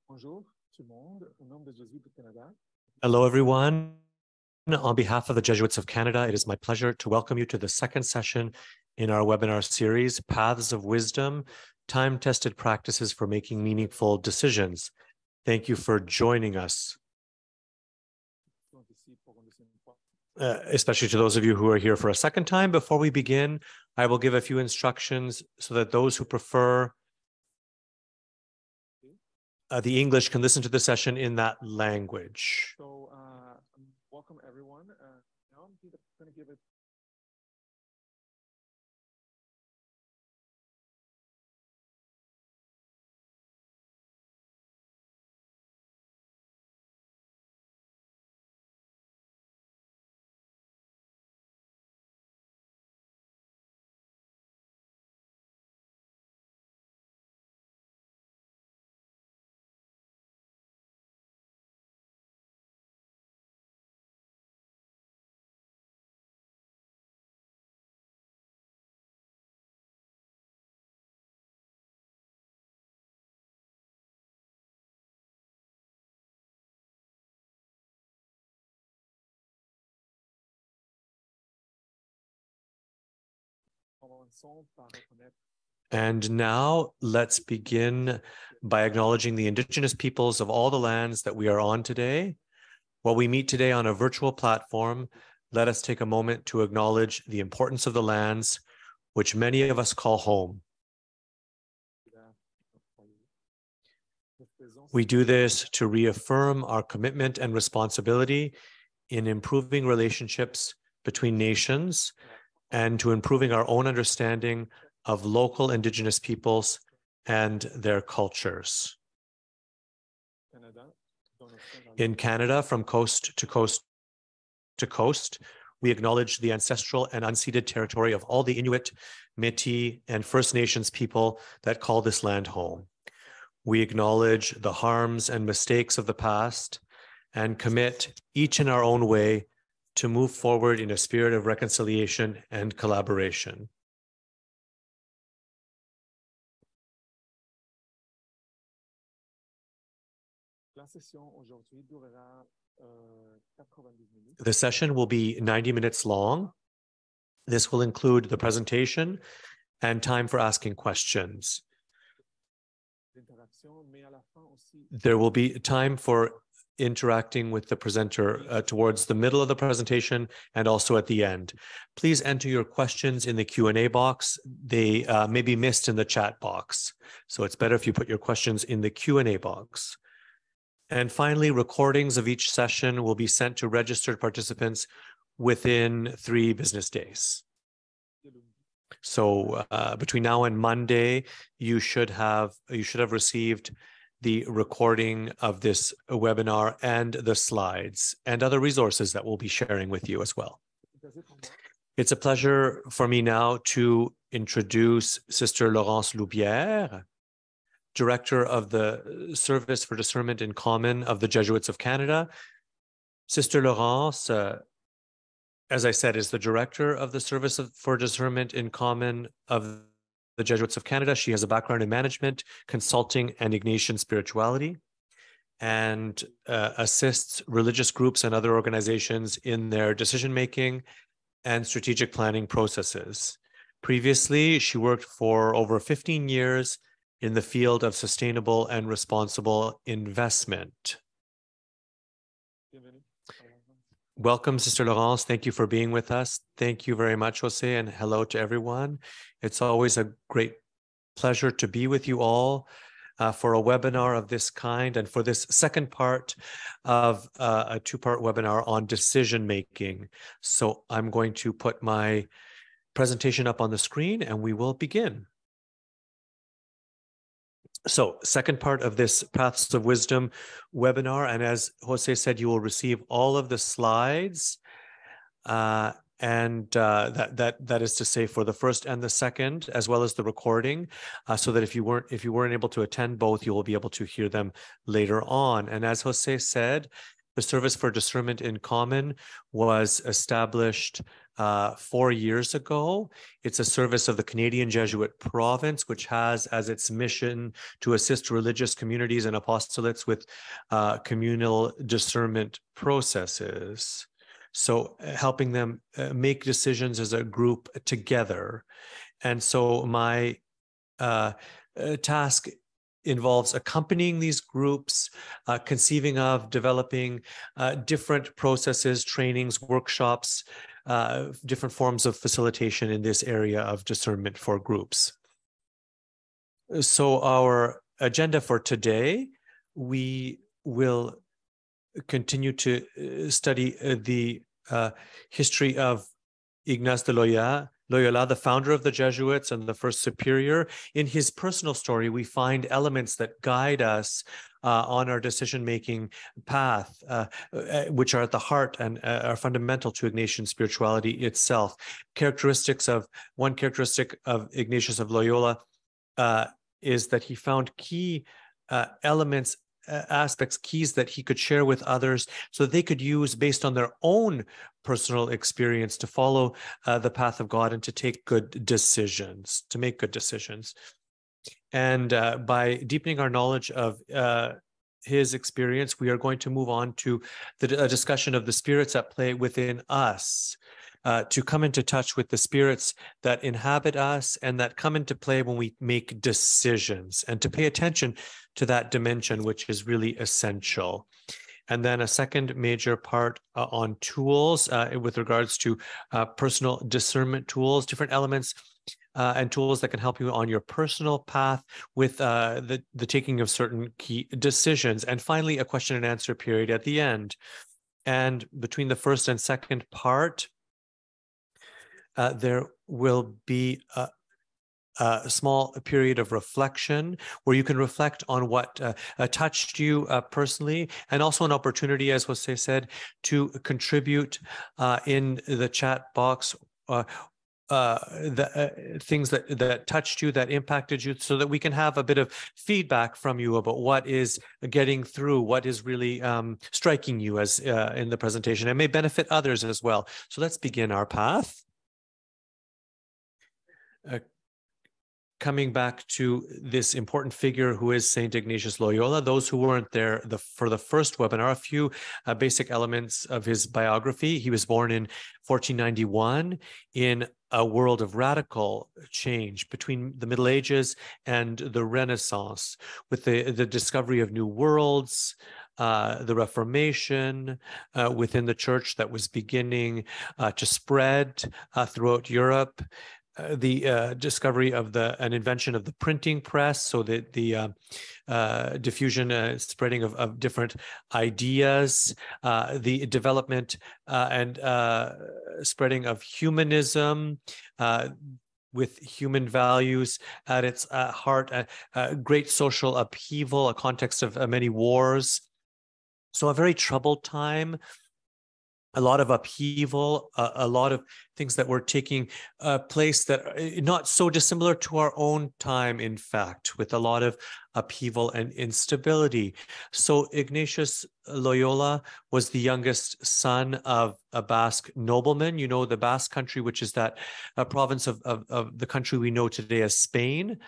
Bonjour tout le monde, au nom des Jésuits of Canada. Hello, everyone. On behalf of the Jesuits of Canada, it is my pleasure to welcome you to the second session in our webinar series, Paths of Wisdom, Time-Tested Practices for Making Meaningful Decisions. Thank you for joining us, especially to those of you who are here for a second time. Before we begin, I will give a few instructions so that those who prefer the English can listen to the session in that language. So, welcome everyone. Now I'm going to give it. And now let's begin by acknowledging the Indigenous peoples of all the lands that we are on today. While we meet today on a virtual platform, let us take a moment to acknowledge the importance of the lands which many of us call home. We do this to reaffirm our commitment and responsibility in improving relationships between nations and to improving our own understanding of local Indigenous peoples and their cultures. In Canada, from coast to coast to coast, we acknowledge the ancestral and unceded territory of all the Inuit, Métis, and First Nations people that call this land home. We acknowledge the harms and mistakes of the past and commit, each in our own way, to move forward in a spirit of reconciliation and collaboration. The session will be 90 minutes long. This will include the presentation and time for asking questions. There will be time for interacting with the presenter towards the middle of the presentation and also at the end. Please enter your questions in the Q&A box. They may be missed in the chat box, so it's better if you put your questions in the Q&A box. And finally, recordings of each session will be sent to registered participants within 3 business days. So between now and Monday, you should have received the recording of this webinar and the slides and other resources that we'll be sharing with you as well. It's a pleasure for me now to introduce Sister Laurence Loubières, Director of the Service for Discernment in Common of the Jesuits of Canada. Sister Laurence, as I said, is the Director of the Service for Discernment in Common of the Jesuits of Canada. She has a background in management, consulting, and Ignatian spirituality, and assists religious groups and other organizations in their decision-making and strategic planning processes. Previously, she worked for over 15 years in the field of sustainable and responsible investment. Welcome, Sister Laurence. Thank you for being with us. Thank you very much, Jose, and hello to everyone. It's always a great pleasure to be with you all for a webinar of this kind and for this second part of a 2-part webinar on decision-making. So I'm going to put my presentation up on the screen and we will begin. So, second part of this Paths of Wisdom webinar, and as Jose said, you will receive all of the slides, that is to say for the first and the second, as well as the recording, so that if you weren't able to attend both, you will be able to hear them later on. And as Jose said, The Service for Discernment in Common was established 4 years ago. It's a service of the Canadian Jesuit province, which has as its mission to assist religious communities and apostolates with communal discernment processes. So helping them make decisions as a group together. And so my task involves accompanying these groups, conceiving of, developing different processes, trainings, workshops, different forms of facilitation in this area of discernment for groups. So our agenda for today, we will continue to study the history of Ignatius de Loyola, the founder of the Jesuits and the first superior. In his personal story, we find elements that guide us on our decision-making path, which are at the heart and are fundamental to Ignatian spirituality itself. One characteristic of Ignatius of Loyola is that he found key elements, aspects, keys that he could share with others so that they could use based on their own personal experience to follow the path of God and to take good decisions, to make good decisions. And by deepening our knowledge of his experience, we are going to move on to the discussion of the spirits at play within us, to come into touch with the spirits that inhabit us and that come into play when we make decisions, and to pay attention to that dimension, which is really essential. And then a second major part on tools with regards to personal discernment tools, different elements and tools that can help you on your personal path with the taking of certain key decisions. And finally, a question and answer period at the end. And between the first and second part, there will be a small period of reflection where you can reflect on what touched you personally, and also an opportunity, as Jose said, to contribute in the chat box the things that touched you, that impacted you, so that we can have a bit of feedback from you about what is getting through, what is really striking you as in the presentation, and may benefit others as well. So let's begin our path. Coming back to this important figure who is Saint Ignatius Loyola, those who weren't there for the first webinar, a few basic elements of his biography. He was born in 1491 in a world of radical change between the Middle Ages and the Renaissance, with the discovery of new worlds, the Reformation within the church that was beginning to spread throughout Europe. The discovery of and invention of the printing press, so that the diffusion, spreading of different ideas, the development and spreading of humanism, with human values at its heart, a great social upheaval, a context of many wars. So a very troubled time. A lot of upheaval, a lot of things that were taking place that are not so dissimilar to our own time, in fact, with a lot of upheaval and instability. So Ignatius Loyola was the youngest son of a Basque nobleman. You know, the Basque country, which is that province of the country we know today as Spain.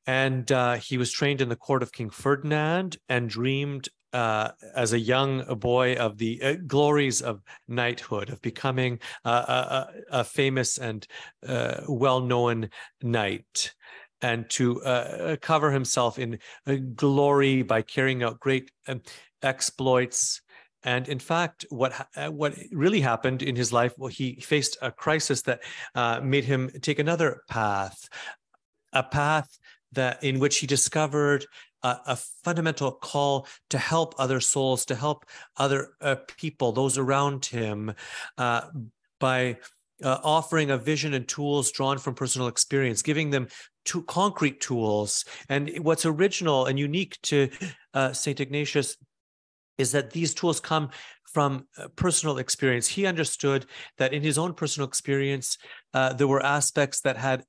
And he was trained in the court of King Ferdinand and dreamed as a young boy of the glories of knighthood, of becoming a famous and well-known knight, and to cover himself in glory by carrying out great exploits. And in fact, what really happened in his life, well, he faced a crisis that made him take another path, a path in which he discovered a fundamental call to help other souls, to help other people, those around him, by offering a vision and tools drawn from personal experience, giving them concrete tools. And what's original and unique to St. Ignatius is that these tools come from personal experience. He understood that in his own personal experience, there were aspects that had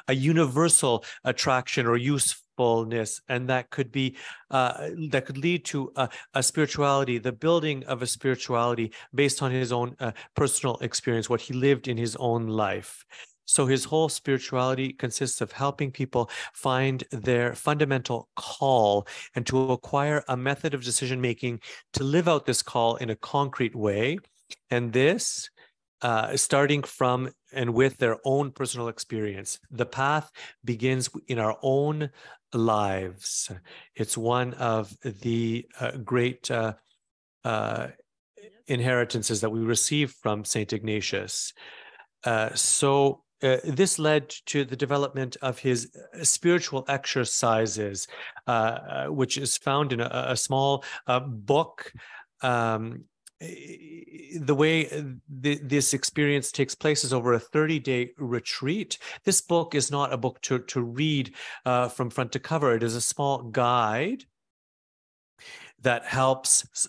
a universal attraction or use faithfulness, and that could be that could lead to a spirituality, the building of a spirituality based on his own personal experience, what he lived in his own life. So his whole spirituality consists of helping people find their fundamental call and to acquire a method of decision-making to live out this call in a concrete way. And this, starting from and with their own personal experience. The path begins in our own lives. It's one of the great inheritances that we receive from St. Ignatius. This led to the development of his spiritual exercises, which is found in a small book. The way this experience takes place is over a 30-day retreat. This book is not a book to read from front to cover. It is a small guide that helps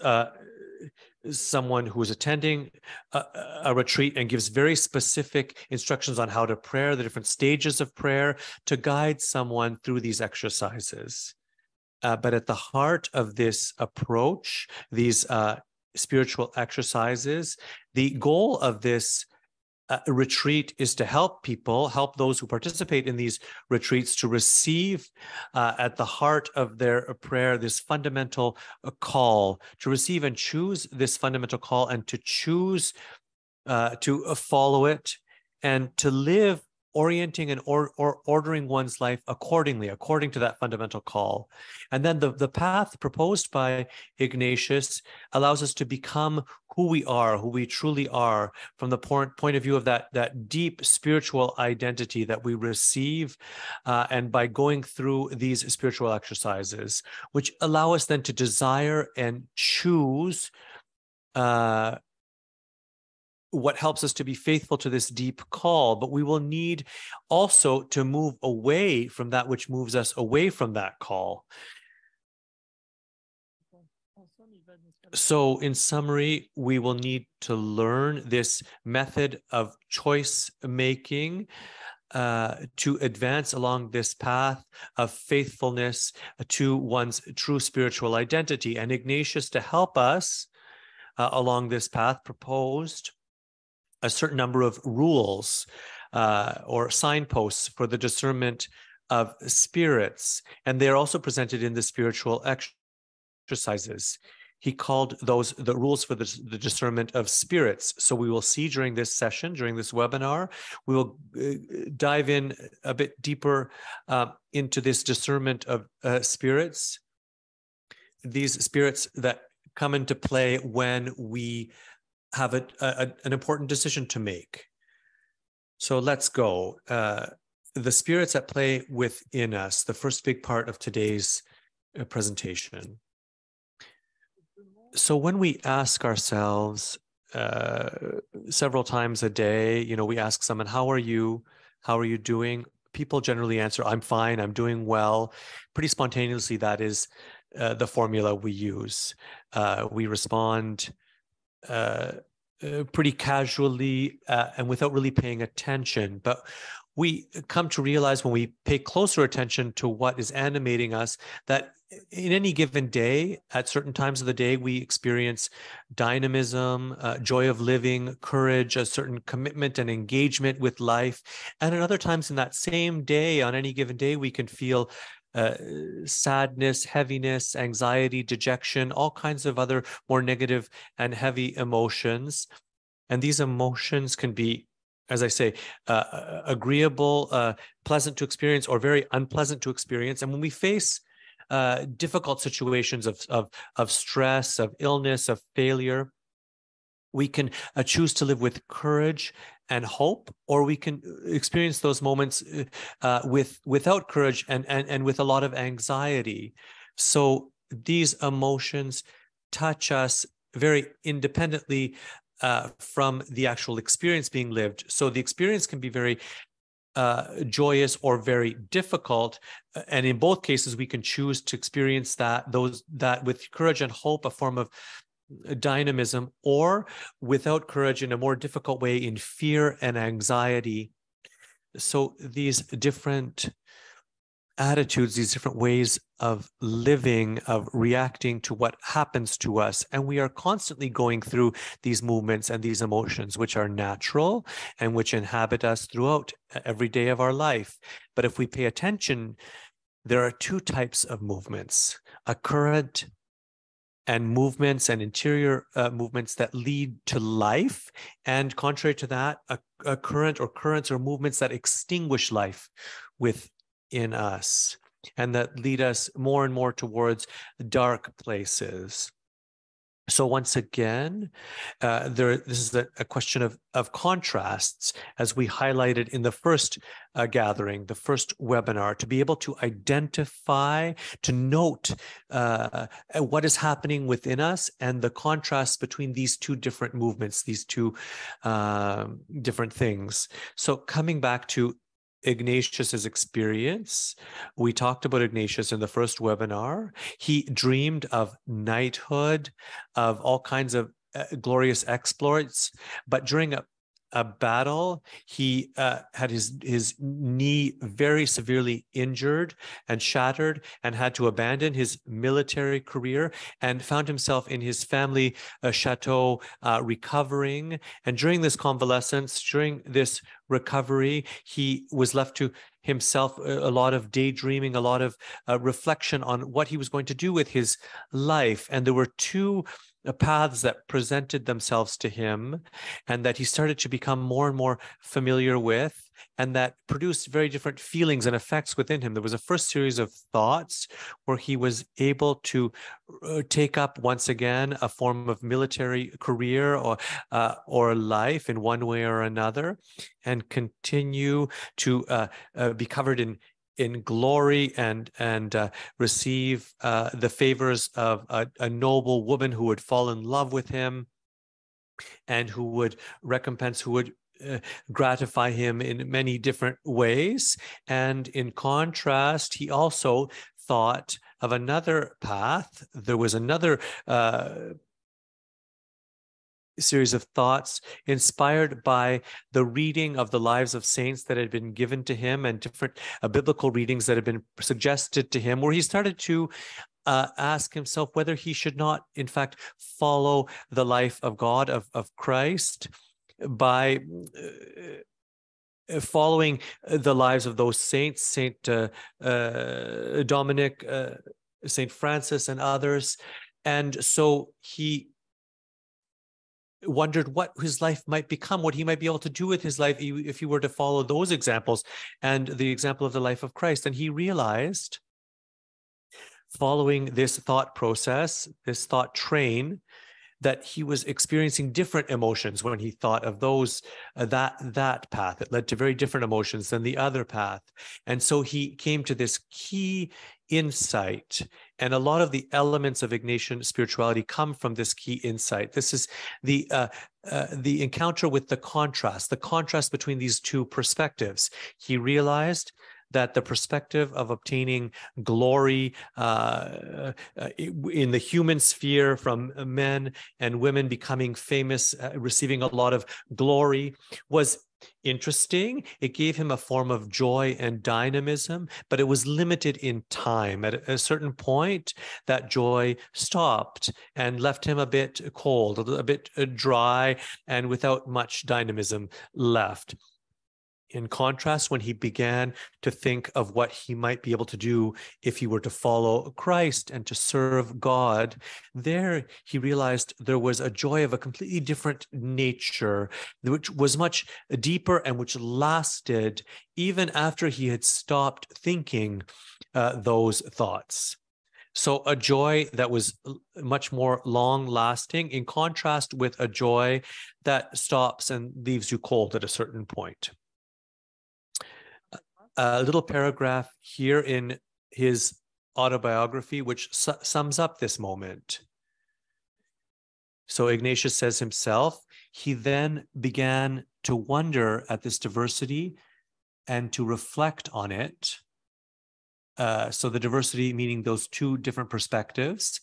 someone who is attending a retreat and gives very specific instructions on how to pray, the different stages of prayer, to guide someone through these exercises. But at the heart of this approach, these spiritual exercises, the goal of this retreat is to help those who participate in these retreats to receive at the heart of their prayer this fundamental call, to receive and choose this fundamental call, and to choose to follow it, and to live orienting and ordering one's life according to that fundamental call. And then the path proposed by Ignatius allows us to become who we truly are, from the point of view of that deep spiritual identity that we receive, and by going through these spiritual exercises, which allow us then to desire and choose what helps us to be faithful to this deep call. But we will need also to move away from that which moves us away from that call. So in summary, we will need to learn this method of choice making to advance along this path of faithfulness to one's true spiritual identity. And Ignatius, to help us along this path, proposed a certain number of rules or signposts for the discernment of spirits. And they're also presented in the spiritual exercises. He called those the rules for the discernment of spirits. So we will see during this session, during this webinar, we will dive in a bit deeper into this discernment of spirits, these spirits that come into play when we have an important decision to make. So let's go. The spirits at play within us, the first big part of today's presentation. So when we ask ourselves several times a day, we ask someone, how are you? How are you doing? People generally answer, I'm fine, I'm doing well. Pretty spontaneously, that is the formula we use. We respond pretty casually and without really paying attention. But we come to realize when we pay closer attention to what is animating us, that in any given day, at certain times of the day, we experience dynamism, joy of living, courage, a certain commitment and engagement with life. And at other times in that same day, on any given day, we can feel sadness, heaviness, anxiety, dejection, all kinds of other more negative and heavy emotions. And these emotions can be, as I say, agreeable, pleasant to experience, or very unpleasant to experience. And when we face difficult situations of stress, of illness, of failure, we can choose to live with courage and hope, or we can experience those moments without courage and with a lot of anxiety. So these emotions touch us very independently from the actual experience being lived. So the experience can be very joyous or very difficult, and in both cases we can choose to experience that with courage and hope, a form of dynamism, or without courage in a more difficult way, in fear and anxiety. So these different attitudes, these different ways of living, of reacting to what happens to us. And we are constantly going through these movements and these emotions, which are natural and which inhabit us throughout every day of our life. But if we pay attention, there are two types of movements: a current and movements and interior movements that lead to life. And contrary to that, a current or currents or movements that extinguish life within us and that lead us more and more towards dark places. So once again, this is a question of contrasts, as we highlighted in the first gathering, the first webinar, to be able to identify, to note what is happening within us and the contrasts between these two different movements, these two different things. So coming back to Ignatius's experience, we talked about Ignatius in the first webinar. He dreamed of knighthood, of all kinds of glorious exploits, but during a battle, he had his knee very severely injured and shattered and had to abandon his military career and found himself in his family chateau recovering. And during this convalescence, during this recovery, he was left to himself a lot of daydreaming, a lot of reflection on what he was going to do with his life. And there were two paths that presented themselves to him and that he started to become more and more familiar with, and that produced very different feelings and effects within him. There was a first series of thoughts where he was able to take up once again a form of military career or life in one way or another, and continue to be covered in glory and receive the favors of a noble woman who would fall in love with him and who would recompense, who would gratify him in many different ways. And in contrast, he also thought of another path. There was another series of thoughts inspired by the reading of the lives of saints that had been given to him and different biblical readings that had been suggested to him, where he started to ask himself whether he should not, in fact, follow the life of God, of Christ, by following the lives of those saints, Saint Dominic, Saint Francis, and others. And so he wondered what his life might become, what he might be able to do with his life if he were to follow those examples and the example of the life of Christ. And he realized, following this thought process, this thought train, that he was experiencing different emotions when he thought of those that path. It led to very different emotions than the other path. And so he came to this key insight. And a lot of the elements of Ignatian spirituality come from this key insight. This is the encounter with the contrast between these two perspectives. He realized that the perspective of obtaining glory in the human sphere from men and women becoming famous, receiving a lot of glory, was interesting. It gave him a form of joy and dynamism, but it was limited in time. At a certain point, that joy stopped and left him a bit cold, a bit dry, and without much dynamism left. In contrast, when he began to think of what he might be able to do if he were to follow Christ and to serve God, there he realized there was a joy of a completely different nature, which was much deeper and which lasted even after he had stopped thinking those thoughts. So a joy that was much more long-lasting, in contrast with a joy that stops and leaves you cold at a certain point. A little paragraph here in his autobiography, which sums up this moment. So Ignatius says himself, he then began to wonder at this diversity and to reflect on it. So the diversity meaning those two different perspectives,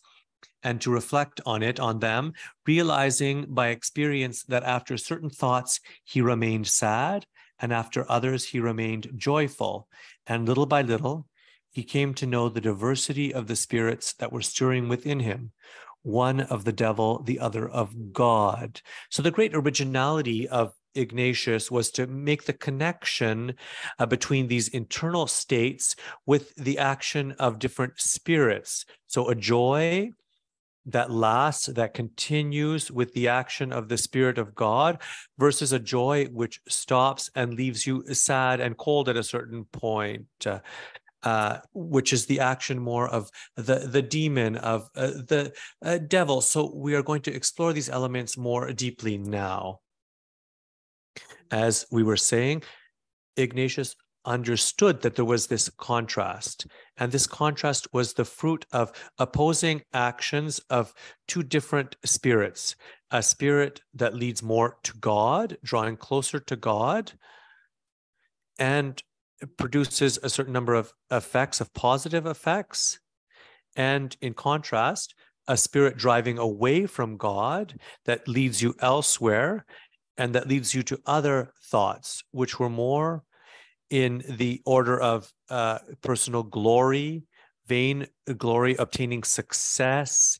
and to reflect on it, on them, realizing by experience that after certain thoughts, he remained sad, and after others, he remained joyful. And little by little, he came to know the diversity of the spirits that were stirring within him, one of the devil, the other of God. So the great originality of Ignatius was to make the connection between these internal states with the action of different spirits. So a joy that lasts, that continues with the action of the Spirit of God, versus a joy which stops and leaves you sad and cold at a certain point. Which is the action more of the demon, of the devil. So we are going to explore these elements more deeply now. As we were saying, Ignatius understood that there was this contrast, and this contrast was the fruit of opposing actions of two different spirits: a spirit that leads more to God, drawing closer to God, and produces a certain number of effects, of positive effects, and in contrast, a spirit driving away from God that leads you elsewhere and that leads you to other thoughts, which were more in the order of personal glory, vain glory, obtaining success,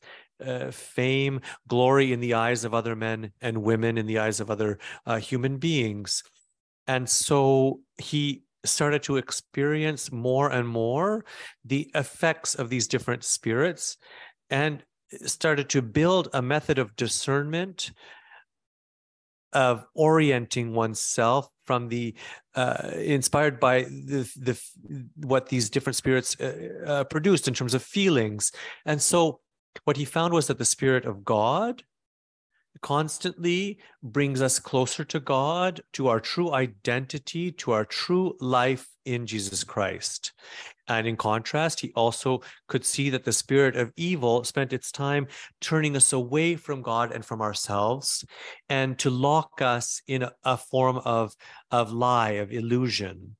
fame, glory in the eyes of other men and women, in the eyes of other human beings. And so he started to experience more and more the effects of these different spirits, and started to build a method of discernment, of orienting oneself from the inspired by what these different spirits produced in terms of feelings. And so what he found was that the Spirit of God constantly brings us closer to God, to our true identity, to our true life in Jesus Christ. And in contrast, he also could see that the spirit of evil spent its time turning us away from God and from ourselves, and to lock us in a form of lie, of illusion.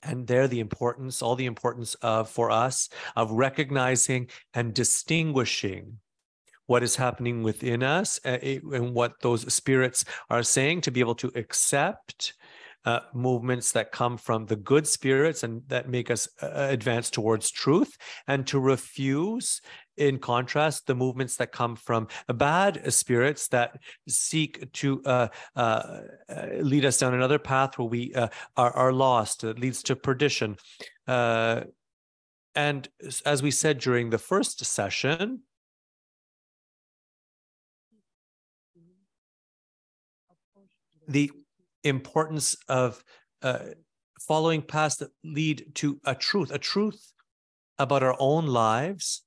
And there the importance, all the importance of, for us, of recognizing and distinguishing what is happening within us and what those spirits are saying, to be able to accept movements that come from the good spirits and that make us advance towards truth, and to refuse, in contrast, the movements that come from bad spirits that seek to lead us down another path where we are lost, that leads to perdition. And as we said during the first session, the importance of following paths that lead to a truth about our own lives,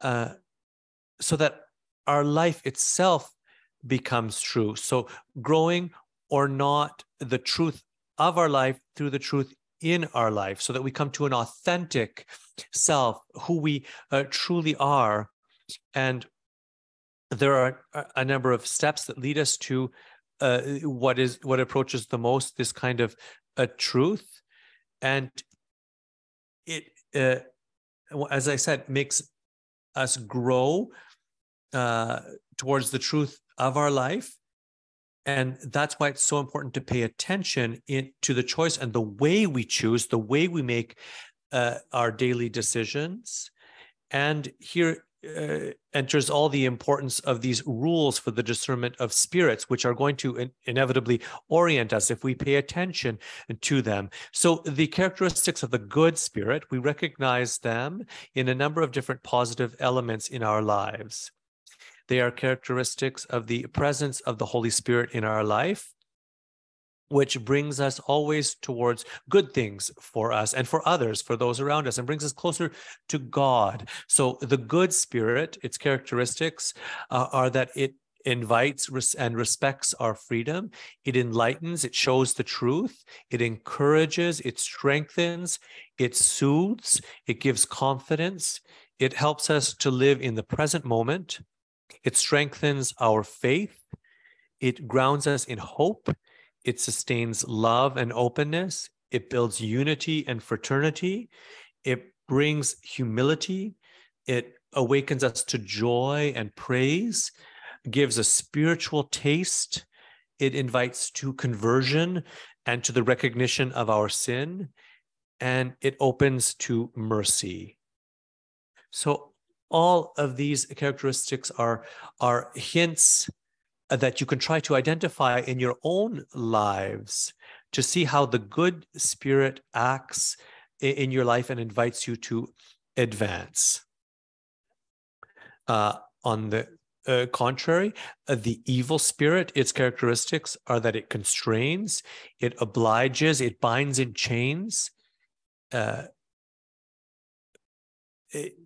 so that our life itself becomes true. So growing or not the truth of our life through the truth in our life, so that we come to an authentic self, who we truly are. And there are a number of steps that lead us to what approaches the most this kind of a truth. And it, as I said, makes us grow towards the truth of our life. And that's why it's so important to pay attention to the choice and the way we choose, the way we make our daily decisions. And here enters all the importance of these rules for the discernment of spirits, which are going to inevitably orient us if we pay attention to them. So the characteristics of the good spirit, we recognize them in a number of different positive elements in our lives. They are characteristics of the presence of the Holy Spirit in our life, which brings us always towards good things for us and for others, for those around us, and brings us closer to God. So the good spirit, its characteristics are that it invites and respects our freedom. It enlightens, it shows the truth, it encourages, it strengthens, it soothes, it gives confidence, it helps us to live in the present moment, it strengthens our faith, it grounds us in hope, it sustains love and openness. It builds unity and fraternity. It brings humility. It awakens us to joy and praise, gives a spiritual taste. It invites to conversion and to the recognition of our sin. and it opens to mercy. So all of these characteristics are hints that you can try to identify in your own lives to see how the good spirit acts in your life and invites you to advance. On the contrary, the evil spirit, its characteristics are that it constrains, it obliges, it binds in chains.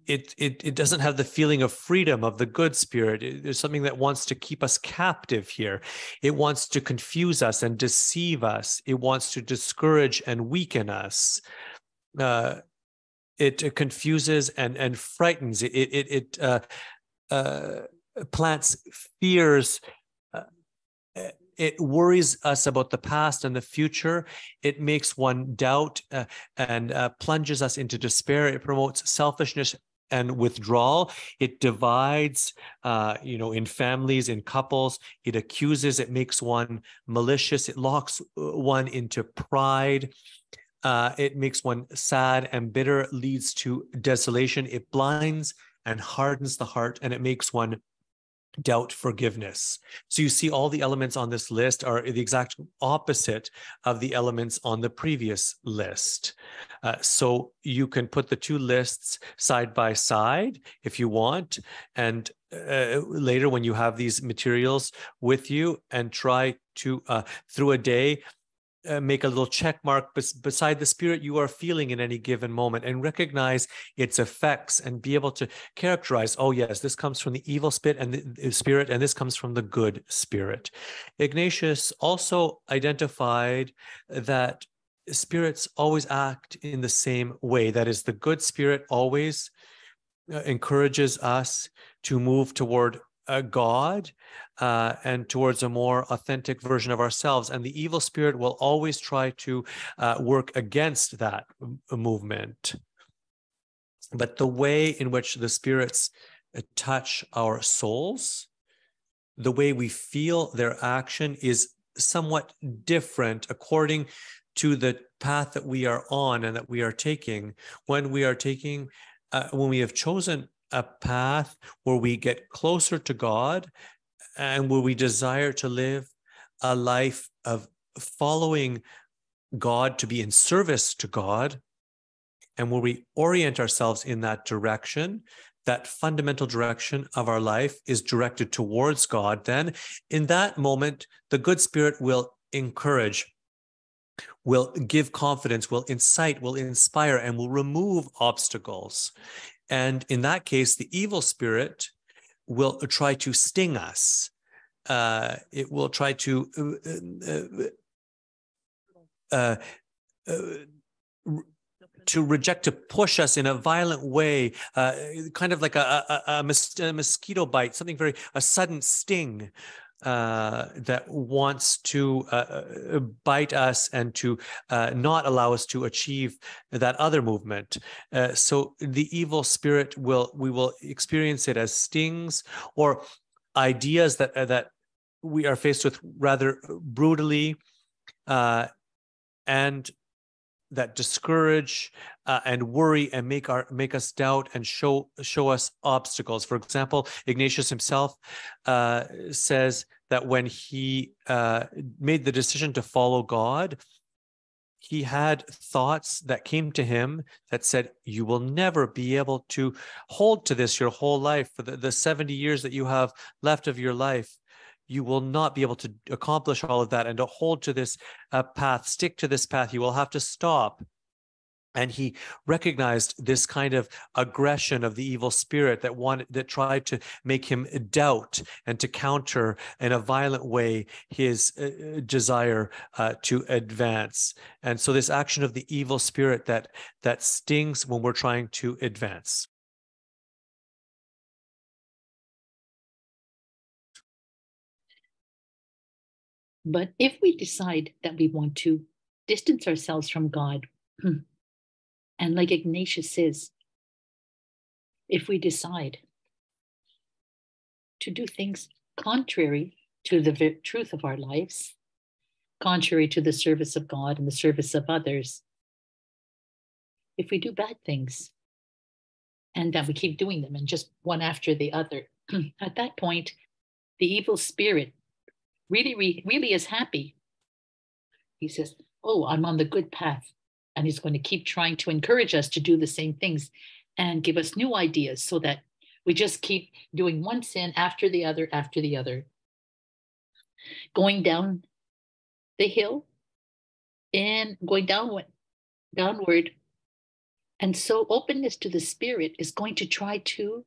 It doesn't have the feeling of freedom of the good spirit. There's something that wants to keep us captive here. It wants to confuse us and deceive us. It wants to discourage and weaken us. It confuses and frightens. It plants fears. It worries us about the past and the future. It makes one doubt and plunges us into despair. It promotes selfishness and withdrawal. It divides, in families, in couples. It accuses. It makes one malicious. It locks one into pride. It makes one sad and bitter, leads to desolation. It blinds and hardens the heart, and it makes one doubt forgiveness. So you see all the elements on this list are the exact opposite of the elements on the previous list. So you can put the two lists side by side if you want, and later when you have these materials with you, and try to, through a day, make a little check mark beside the spirit you are feeling in any given moment, and recognize its effects and be able to characterize, oh yes, this comes from the evil spirit and this comes from the good spirit. Ignatius also identified that spirits always act in the same way. That is, the good spirit always encourages us to move toward God and towards a more authentic version of ourselves. And the evil spirit will always try to work against that movement. But the way in which the spirits touch our souls, the way we feel their action, is somewhat different according to the path that we are on and that we are taking. When we have chosen a path where we get closer to God and where we desire to live a life of following God, to be in service to God, and where we orient ourselves in that direction, that fundamental direction of our life is directed towards God, then in that moment, the good spirit will encourage, will give confidence, will incite, will inspire, and will remove obstacles. And in that case, the evil spirit will try to sting us. It will try to reject, to push us in a violent way, kind of like a mosquito bite, something a sudden sting that wants to bite us and to not allow us to achieve that other movement. So the evil spirit we will experience it as stings or ideas that we are faced with rather brutally, and that discourage and worry and make us doubt and show us obstacles. For example, Ignatius himself says that when he made the decision to follow God, he had thoughts that came to him that said, you will never be able to hold to this your whole life. For the 70 years that you have left of your life, you will not be able to accomplish all of that and to hold to this path, stick to this path. You will have to stop. And he recognized this kind of aggression of the evil spirit that tried to make him doubt and to counter in a violent way his desire to advance. And so this action of the evil spirit that stings when we're trying to advance. But if we decide that we want to distance ourselves from God, and like Ignatius says, if we decide to do things contrary to the truth of our lives, contrary to the service of God and the service of others, if we do bad things and that we keep doing them and just one after the other, at that point, the evil spirit really is happy. He says, oh, I'm on the good path. And he's going to keep trying to encourage us to do the same things and give us new ideas so that we just keep doing one sin after the other, going down the hill and going downward. And so openness to the spirit is going to try to,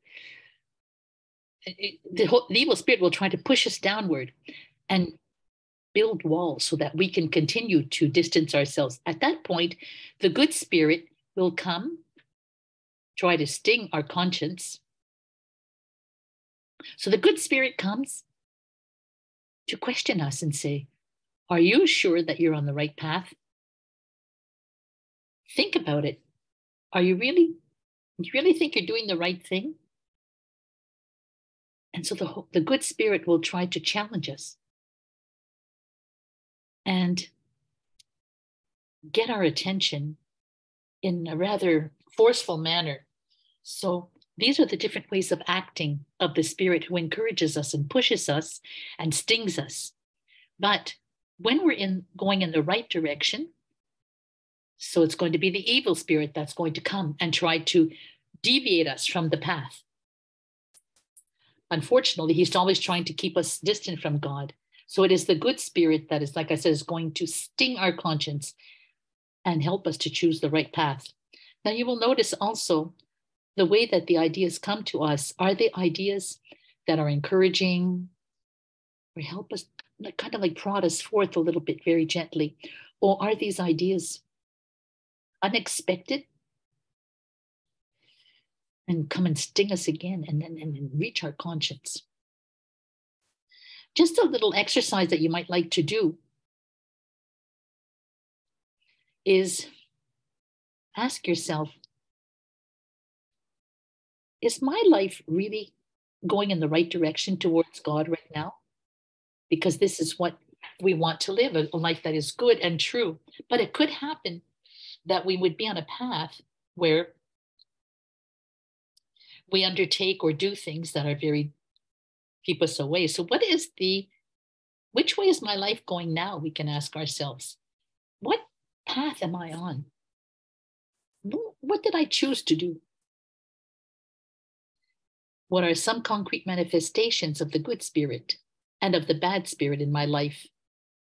the evil spirit will try to push us downward and build walls so that we can continue to distance ourselves. At that point, the good spirit will come, try to sting our conscience. So the good spirit comes to question us and say, are you sure that you're on the right path? Think about it. You really think you're doing the right thing? And so the good spirit will try to challenge us and get our attention in a rather forceful manner. So these are the different ways of acting of the spirit who encourages us and pushes us and stings us. But when we're going in the right direction, so it's going to be the evil spirit that's going to come and try to deviate us from the path. Unfortunately, he's always trying to keep us distant from God. So it is the good spirit that is, like I said, is going to sting our conscience and help us to choose the right path. Now you will notice also the way that the ideas come to us are the ideas that are encouraging or help us, kind of like prod us forth a little bit very gently, or are these ideas unexpected and come and sting us again and reach our conscience? Just a little exercise that you might like to do is ask yourself, is my life really going in the right direction towards God right now? Because this is what we want to live, a life that is good and true. But it could happen that we would be on a path where we undertake or do things that are very keep us away. So which way is my life going now? We can ask ourselves, what path am I on? What did I choose to do? What are some concrete manifestations of the good spirit and of the bad spirit in my life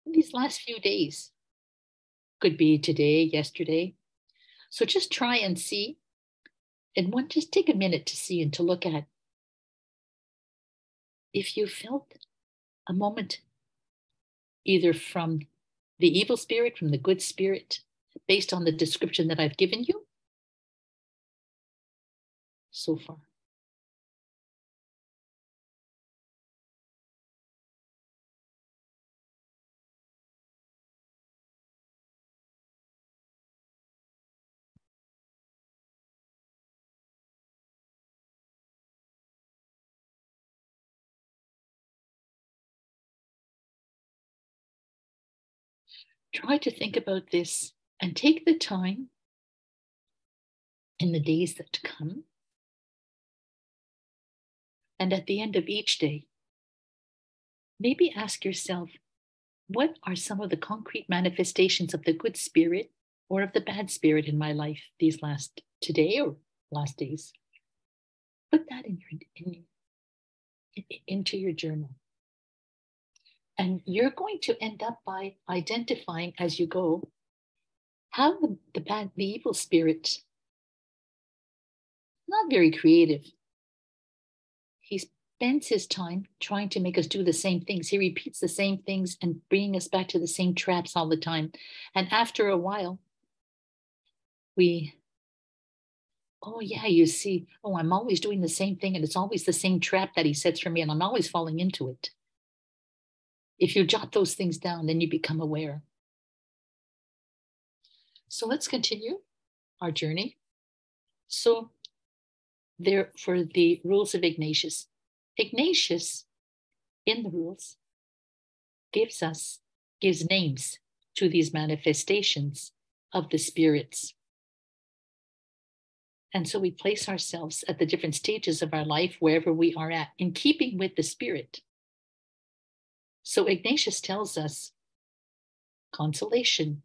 in these last few days? Could be today, yesterday. So just try and see, and just take a minute to see and to look at if you felt a moment either from the evil spirit, from the good spirit, based on the description that I've given you so far. Try to think about this and take the time in the days that come. And at the end of each day, maybe ask yourself, what are some of the concrete manifestations of the good spirit or of the bad spirit in my life today or last days? Put that into your journal. And you're going to end up by identifying as you go how the evil spirit, not very creative. He spends his time trying to make us do the same things. He repeats the same things and bringing us back to the same traps all the time. And after a while, you see, I'm always doing the same thing and it's always the same trap that he sets for me and I'm always falling into it. If you jot those things down, then you become aware. So let's continue our journey. So there for the rules of Ignatius. Ignatius, in the rules, gives names to these manifestations of the spirits. And so we place ourselves at the different stages of our life, wherever we are at, in keeping with the Spirit. So Ignatius tells us, consolation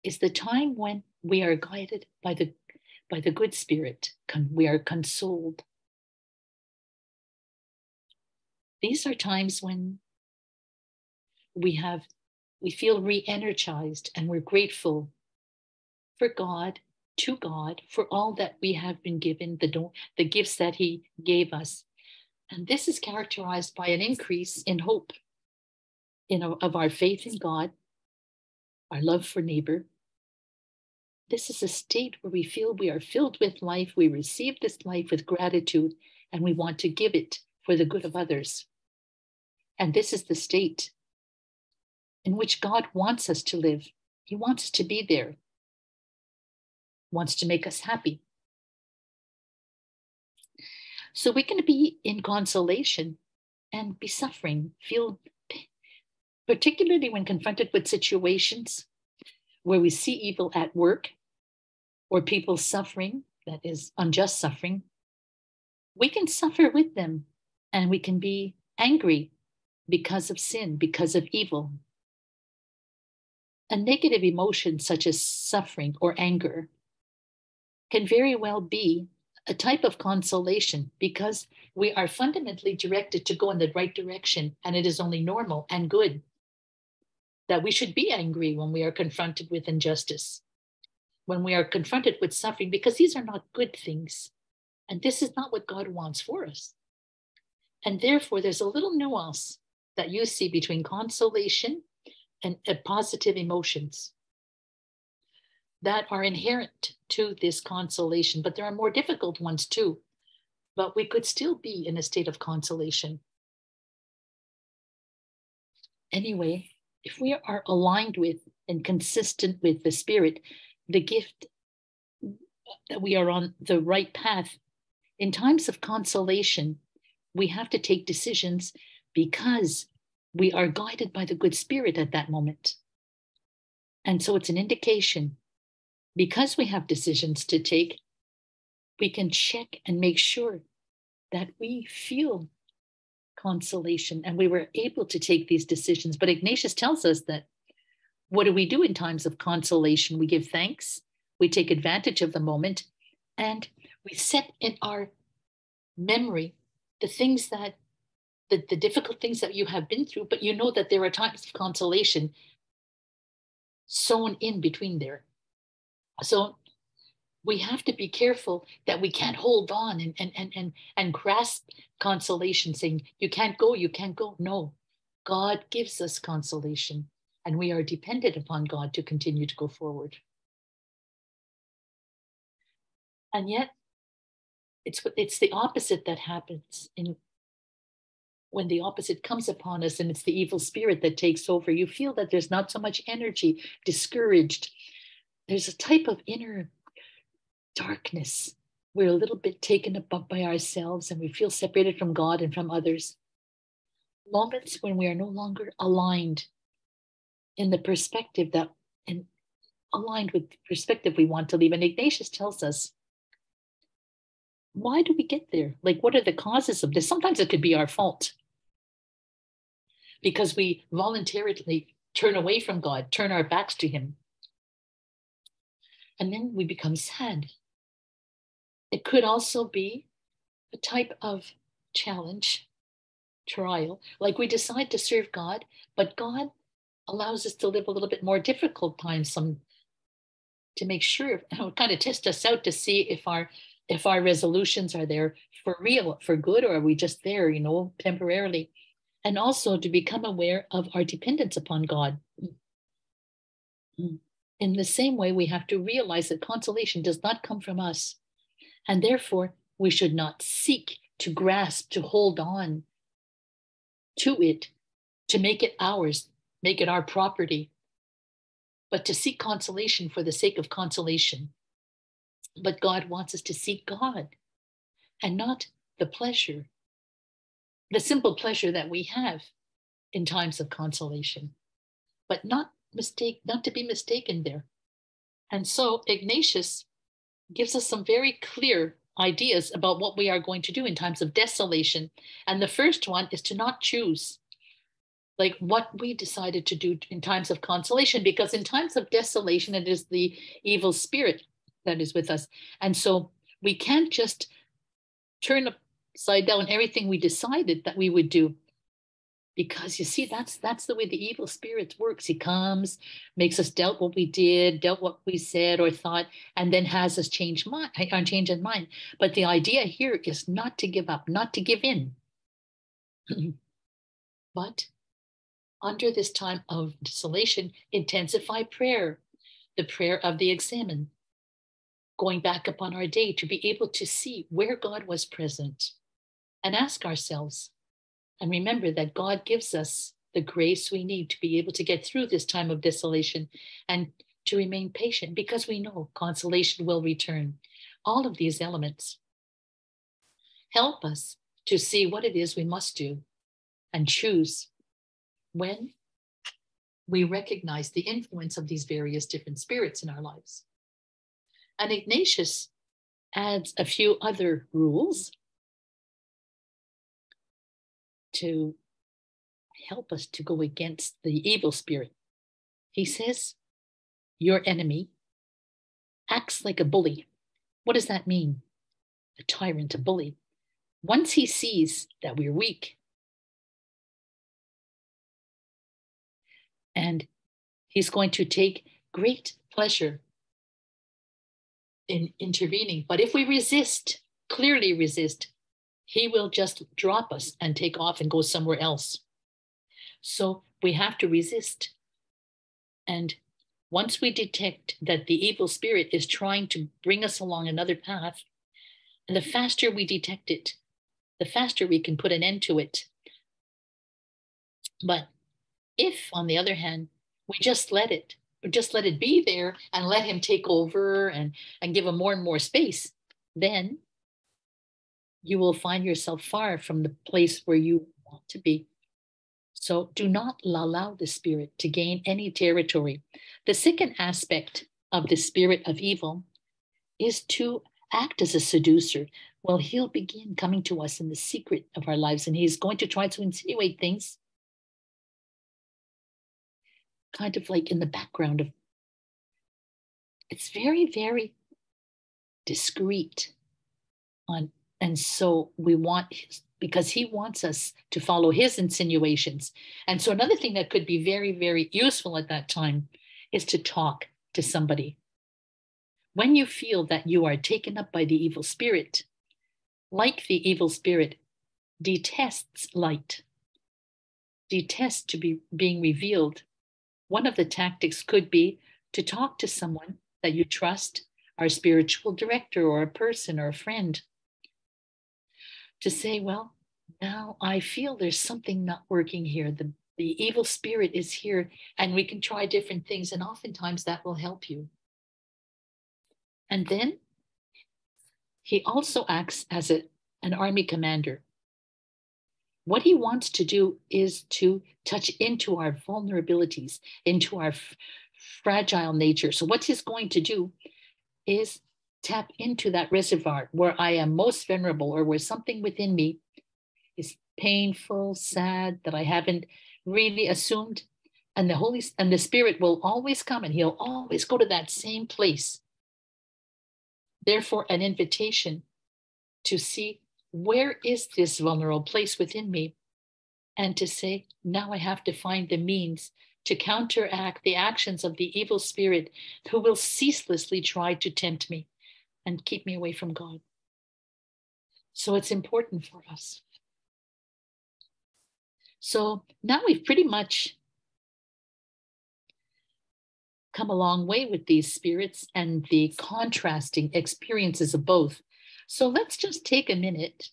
is the time when we are guided by the good Spirit. We are consoled. These are times when we feel re-energized, and we're grateful for God, to God, for all that we have been given, the gifts that He gave us. And this is characterized by an increase in hope, of our faith in God, our love for neighbor. This is a state where we feel we are filled with life. We receive this life with gratitude, and we want to give it for the good of others. And this is the state in which God wants us to live. He wants us to be there, wants to make us happy. So we can be in consolation and be suffering, feel, particularly when confronted with situations where we see evil at work or people suffering, that is unjust suffering. We can suffer with them, and we can be angry because of sin, because of evil. A negative emotion such as suffering or anger can very well be a type of consolation, because we are fundamentally directed to go in the right direction, and it is only normal and good that we should be angry when we are confronted with injustice, when we are confronted with suffering, because these are not good things, and this is not what God wants for us. And therefore, there's a little nuance that you see between consolation and positive emotions that are inherent to this consolation, but there are more difficult ones too. But we could still be in a state of consolation. Anyway, if we are aligned with and consistent with the Spirit, the gift that we are on the right path, in times of consolation, we have to take decisions because we are guided by the good Spirit at that moment. And so it's an indication, because we have decisions to take, we can check and make sure that we feel consolation and we were able to take these decisions. But Ignatius tells us that what do we do in times of consolation? We give thanks, we take advantage of the moment, and we set in our memory the things that, the difficult things that you have been through, but you know that there are times of consolation sewn in between there. So we have to be careful that we can't hold on and grasp consolation, saying, you can't go, you can't go. No, God gives us consolation, and we are dependent upon God to continue to go forward. And yet, it's the opposite that happens when the opposite comes upon us, and it's the evil spirit that takes over. You feel that there's not so much energy, discouraged. There's a type of inner darkness. We're a little bit taken up by ourselves, and we feel separated from God and from others. Moments when we are no longer aligned in the perspective and aligned with the perspective we want to live. And Ignatius tells us, why do we get there? Like, what are the causes of this? Sometimes it could be our fault, because we voluntarily turn away from God, turn our backs to Him. And then we become sad. It could also be a type of challenge, trial, like we decide to serve God, but God allows us to live a little bit more difficult times, to make sure, kind of test us out to see if our resolutions are there for real, for good, or are we just there, temporarily. And also to become aware of our dependence upon God. In the same way, we have to realize that consolation does not come from us. And therefore, we should not seek to grasp, to hold on to it, to make it ours, make it our property, but to seek consolation for the sake of consolation. But God wants us to seek God, and not the pleasure, the simple pleasure that we have in times of consolation, but not to be mistaken there. And so Ignatius gives us some very clear ideas about what we are going to do in times of desolation. And the first one is to not choose like what we decided to do in times of consolation, because in times of desolation, it is the evil spirit that is with us. And so we can't just turn upside down everything we decided that we would do. Because you see, that's the way the evil spirit works. He comes, makes us doubt what we did, doubt what we said or thought, and then has us change in mind. But the idea here is not to give up, not to give in. But under this time of desolation, intensify prayer, the prayer of the examen, going back upon our day to be able to see where God was present and ask ourselves, and remember that God gives us the grace we need to be able to get through this time of desolation and to remain patient, because we know consolation will return. All of these elements help us to see what it is we must do and choose when we recognize the influence of these various different spirits in our lives. And Ignatius adds a few other rules to help us to go against the evil spirit. He says, your enemy acts like a bully. What does that mean? A tyrant, a bully. Once he sees that we're weak, and he's going to take great pleasure in intervening. But if we resist, clearly resist, he will just drop us and take off and go somewhere else. So we have to resist. And once we detect that the evil spirit is trying to bring us along another path, and the faster we detect it, the faster we can put an end to it. But if, on the other hand, we just let it be there and let him take over and give him more and more space, then you will find yourself far from the place where you want to be. So do not allow the spirit to gain any territory. The second aspect of the spirit of evil is to act as a seducer. Well, he'll begin coming to us in the secret of our lives, and he's going to try to insinuate things kind of like in the background of, it's very, very discreet on, and so we want because he wants us to follow his insinuations. And so another thing that could be very, very useful at that time is to talk to somebody. When you feel that you are taken up by the evil spirit, like the evil spirit detests light, detests to be being revealed, one of the tactics could be to talk to someone that you trust, our spiritual director or a person or a friend, to say, well, now I feel there's something not working here. The evil spirit is here, and we can try different things, and oftentimes that will help you. And then he also acts as an army commander. What he wants to do is to touch into our vulnerabilities, into our fragile nature. So what he's going to do is tap into that reservoir where I am most vulnerable, or where something within me is painful, sad, that I haven't really assumed. And the Spirit will always come, and he'll always go to that same place. Therefore, an invitation to see, where is this vulnerable place within me? And to say, now I have to find the means to counteract the actions of the evil spirit who will ceaselessly try to tempt me and keep me away from God. So it's important for us. So now we've pretty much come a long way with these spirits and the contrasting experiences of both. So let's just take a minute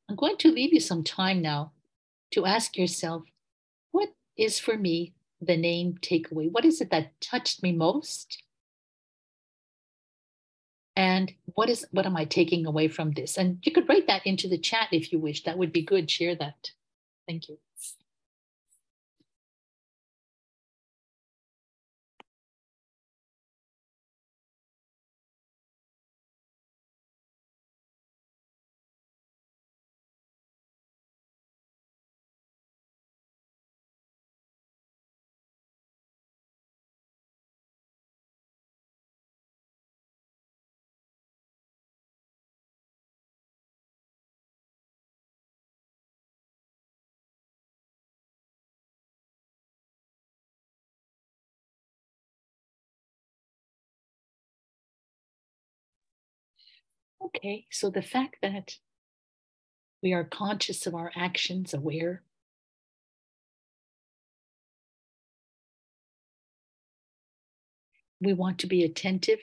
I'm going to leave you some time now to ask yourself, what is for me the name takeaway? What is it that touched me most? And what am I taking away from this? And you could write that into the chat if you wish. That would be good. Share that. Thank you. Okay, so the fact that we are conscious of our actions, aware, we want to be attentive,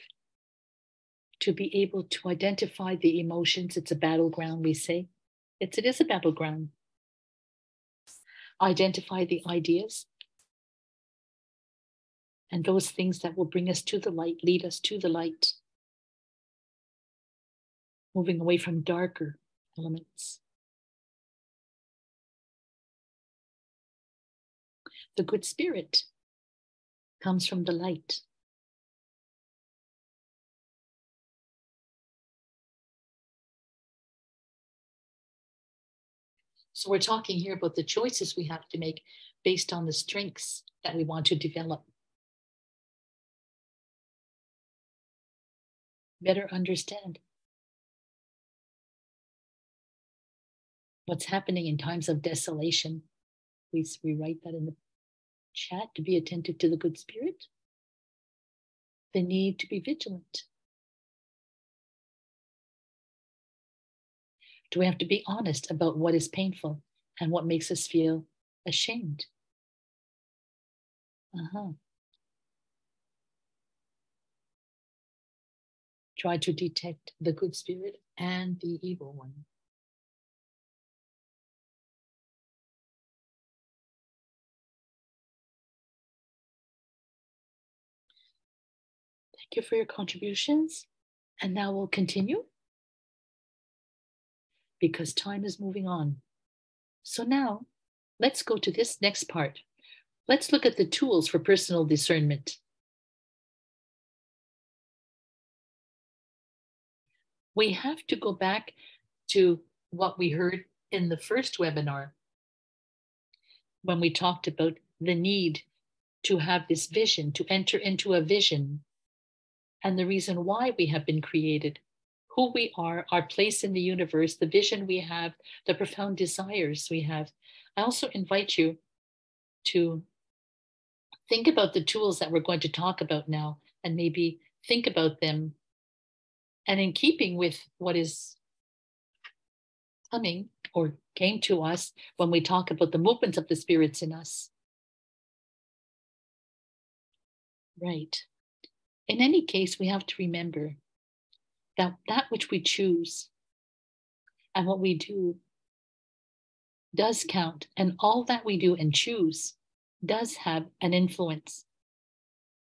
to be able to identify the emotions. It's a battleground, we say. It is a battleground. Identify the ideas and those things that will bring us to the light, lead us to the light, moving away from darker elements. The good spirit comes from the light. So we're talking here about the choices we have to make based on the strengths that we want to develop. Better understand what's happening in times of desolation. Please rewrite that in the chat, to be attentive to the good spirit. The need to be vigilant. Do we have to be honest about what is painful and what makes us feel ashamed? Try to detect the good spirit and the evil one. Thank you for your contributions. And now we'll continue because time is moving on. So now let's go to this next part. Let's look at the tools for personal discernment. We have to go back to what we heard in the first webinar when we talked about the need to have this vision, to enter into a vision, and the reason why we have been created, who we are, our place in the universe, the vision we have, the profound desires we have. I also invite you to think about the tools that we're going to talk about now, and maybe think about them. And in keeping with what is coming or came to us when we talk about the movements of the spirits in us. Right. In any case, we have to remember that that which we choose and what we do does count, and all that we do and choose does have an influence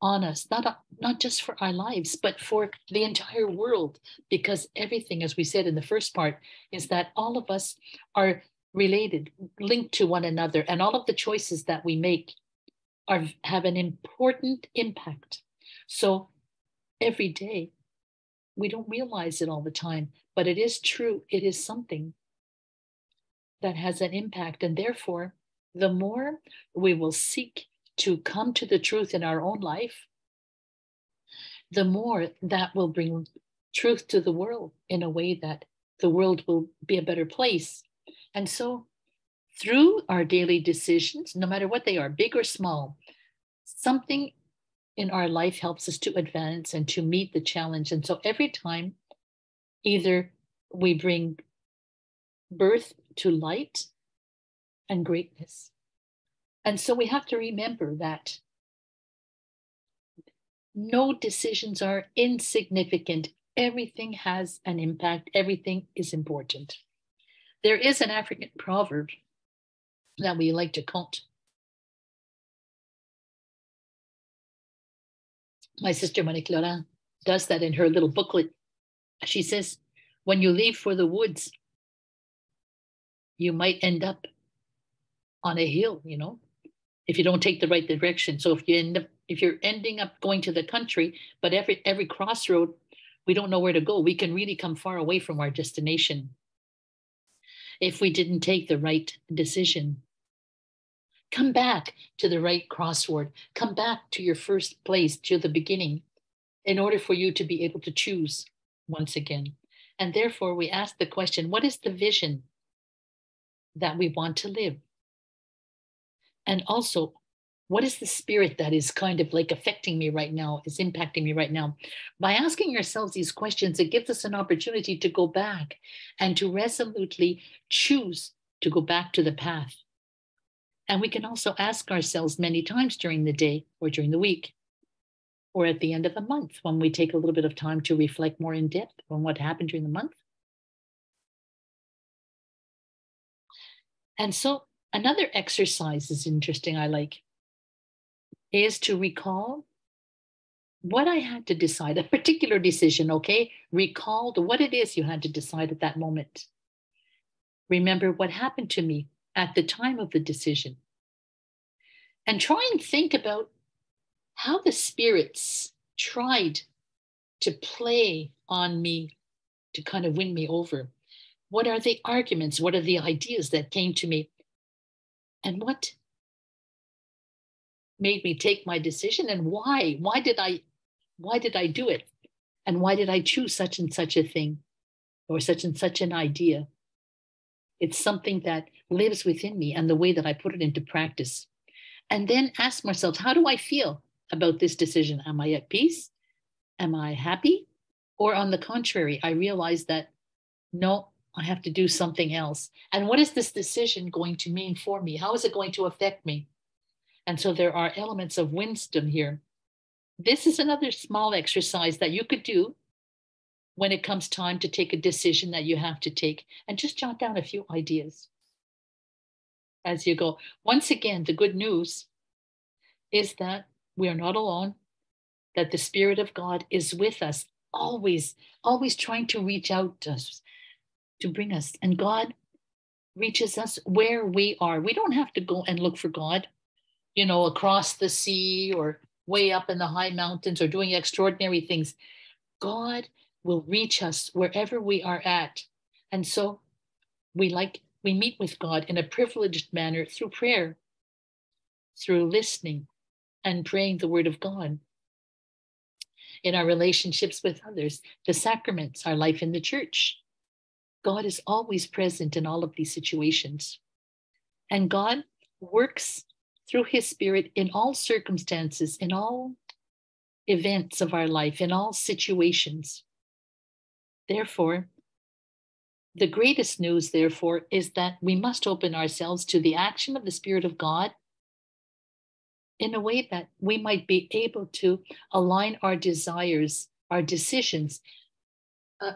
on us, not just for our lives, but for the entire world, because everything, as we said in the first part, is that all of us are related, linked to one another, and all of the choices that we make have an important impact. So every day, we don't realize it all the time, but it is true. It is something that has an impact, and therefore, the more we will seek to come to the truth in our own life, the more that will bring truth to the world in a way that the world will be a better place. And so through our daily decisions, no matter what they are, big or small, something in our life helps us to advance and to meet the challenge. And so every time, either we bring birth to light and greatness. And so we have to remember that no decisions are insignificant. Everything has an impact. Everything is important. There is an African proverb that we like to quote. My sister Monique Laurent does that in her little booklet. She says, when you leave for the woods, you might end up on a hill, if you don't take the right direction. So if you're ending up going to the country, but every crossroad, we don't know where to go, we can really come far away from our destination if we didn't take the right decision. Come back to the right crossword. Come back to your first place, to the beginning, in order for you to be able to choose once again. And therefore, we ask the question, what is the vision that we want to live? And also, What is the spirit that is kind of like affecting me right now, is impacting me right now? By asking ourselves these questions, it gives us an opportunity to go back and to resolutely choose to go back to the path. And we can also ask ourselves many times during the day or during the week or at the end of the month when we take a little bit of time to reflect more in depth on what happened during the month. And so another exercise is interesting, I like, is to recall what I had to decide, a particular decision, okay? Recall what it is you had to decide at that moment. Remember what happened to me at the time of the decision. And try and think about how the spirits tried to play on me to kind of win me over. What are the arguments? What are the ideas that came to me? And what made me take my decision, and why? Why did I do it? And why did I choose such and such a thing or such and such an idea? It's something that lives within me and the way that I put it into practice. And then ask myself, how do I feel about this decision? Am I at peace? Am I happy? Or on the contrary, I realize that, no, I have to do something else. And what is this decision going to mean for me? How is it going to affect me? And so there are elements of wisdom here. This is another small exercise that you could do when it comes time to take a decision that you have to take, and just jot down a few ideas as you go. Once again, the good news is that we are not alone, that the Spirit of God is with us, always trying to reach out to us, to bring us. And God reaches us where we are. We don't have to go and look for God, across the sea or way up in the high mountains or doing extraordinary things. God will reach us wherever we are at. And so we meet with God in a privileged manner through prayer, through listening and praying the word of God. In our relationships with others, the sacraments, our life in the church, God is always present in all of these situations. And God works through his Spirit in all circumstances, in all events of our life, in all situations. Therefore, the greatest news, therefore, is that we must open ourselves to the action of the Spirit of God in a way that we might be able to align our desires, our decisions,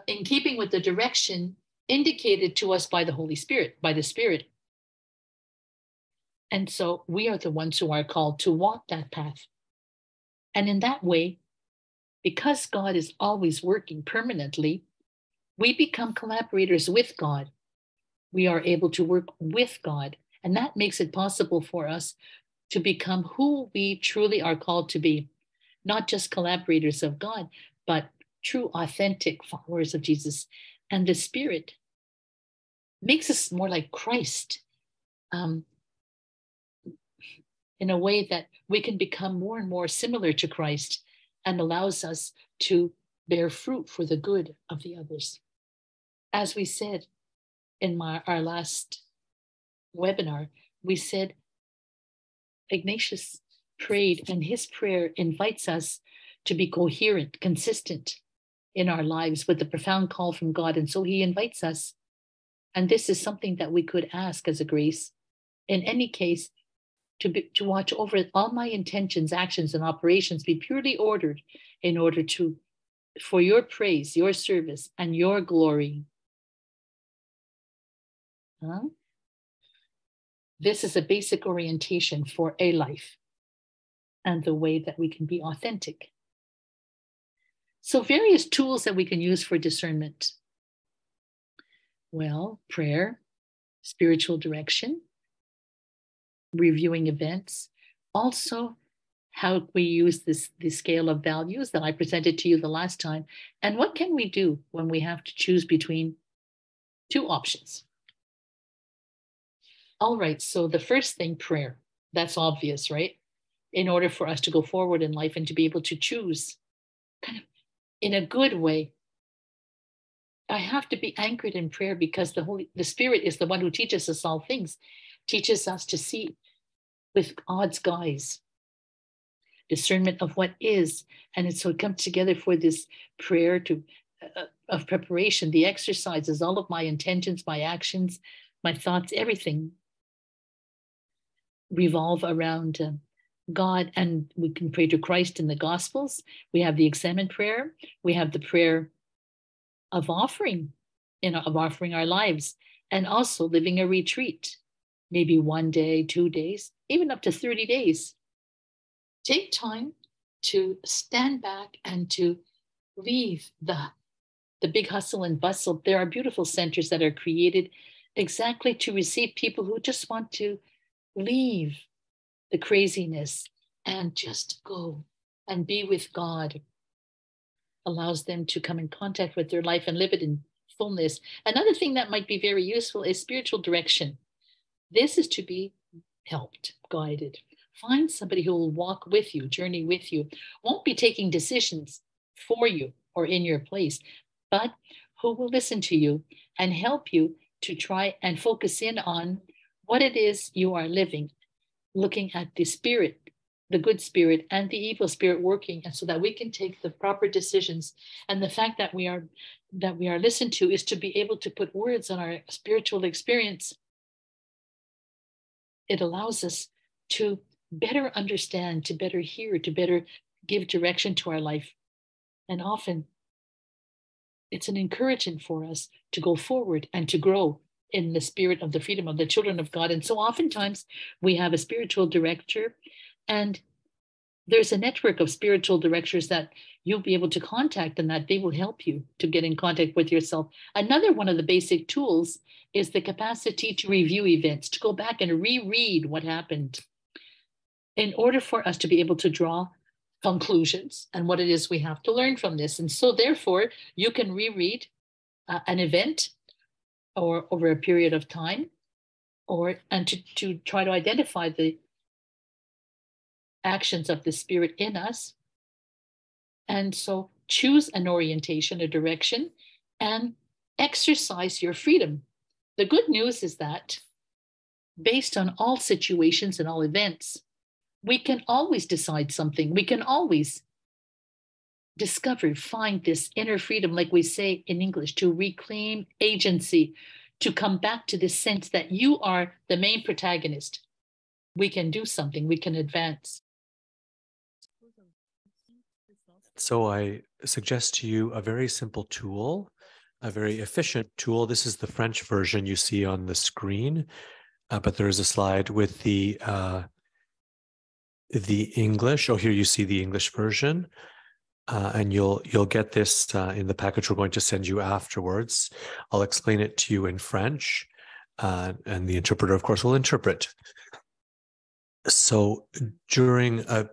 in keeping with the direction indicated to us by the Holy Spirit, by the Spirit. And so we are the ones who are called to walk that path. And in that way, because God is always working permanently, we become collaborators with God. We are able to work with God. And that makes it possible for us to become who we truly are called to be. Not just collaborators of God, but true, authentic followers of Jesus. And the Spirit makes us more like Christ, in a way that we can become more and more similar to Christ, and allows us to bear fruit for the good of the others. As we said in our last webinar, we said Ignatius prayed, and his prayer invites us to be coherent, consistent in our lives with the profound call from God. And so he invites us, and this is something that we could ask as a grace, in any case, to watch over all my intentions, actions, and operations be purely ordered in order for your praise, your service, and your glory. This is a basic orientation for a life and the way that we can be authentic. So various tools that we can use for discernment. Well, prayer, spiritual direction, reviewing events, also how we use the scale of values that I presented to you the last time, and what can we do when we have to choose between two options. All right, so the first thing, prayer. That's obvious, right? In order for us to go forward in life and to be able to choose kind of in a good way, I have to be anchored in prayer, because the Spirit is the one who teaches us all things, teaches us to see with God's eyes, discernment of what is. And so it comes together for this prayer of preparation, the exercises, all of my intentions, my actions, my thoughts, everything revolve around God. And we can pray to Christ in the Gospels. We have the Examen prayer. We have the prayer of offering, of offering our lives, and also living a retreat, maybe 1 day, 2 days, even up to 30 days. Take time to stand back and to leave the big hustle and bustle. There are beautiful centers that are created exactly to receive people who just want to leave the craziness and just go and be with God. Allows them to come in contact with their life and live it in fullness. Another thing that might be very useful is spiritual direction. This is to be helped, guided. Find somebody who will walk with you, journey with you, won't be taking decisions for you or in your place, but who will listen to you and help you to try and focus in on what it is you are living, looking at the spirit, the good spirit and the evil spirit working, and so that we can take the proper decisions. And the fact that we are listened to is to be able to put words on our spiritual experience. It allows us to better understand, to better hear, to better give direction to our life. And often it's an encouragement for us to go forward and to grow in the spirit of the freedom of the children of God. And so oftentimes we have a spiritual director, and there's a network of spiritual directors that you'll be able to contact, and that they will help you to get in contact with yourself. Another one of the basic tools is the capacity to review events, to go back and reread what happened in order for us to be able to draw conclusions and what it is we have to learn from this. And so therefore, you can reread an event or over a period of time, and to try to identify the actions of the Spirit in us. And so choose an orientation, a direction, and exercise your freedom. The good news is that based on all situations and all events, we can always decide something. We can always discover, find this inner freedom, like we say in English, to reclaim agency, to come back to this sense that you are the main protagonist. We can do something, we can advance. So I suggest to you a very simple tool, a very efficient tool. This is the French version you see on the screen, but there is a slide with the English. Oh, here you see the English version, and you'll get this in the package we're going to send you afterwards. I'll explain it to you in French, and the interpreter, of course, will interpret. So during a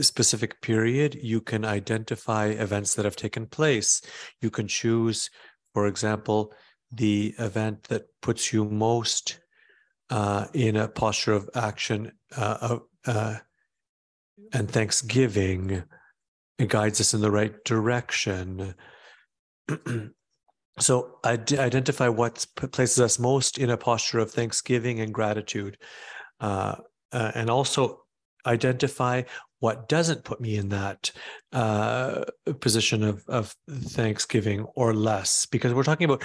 specific period, you can identify events that have taken place. You can choose, for example, the event that puts you most in a posture of action and thanksgiving. It guides us in the right direction. So identify what places us most in a posture of thanksgiving and gratitude, and also identify what doesn't put me in that position of thanksgiving or less, because we're talking about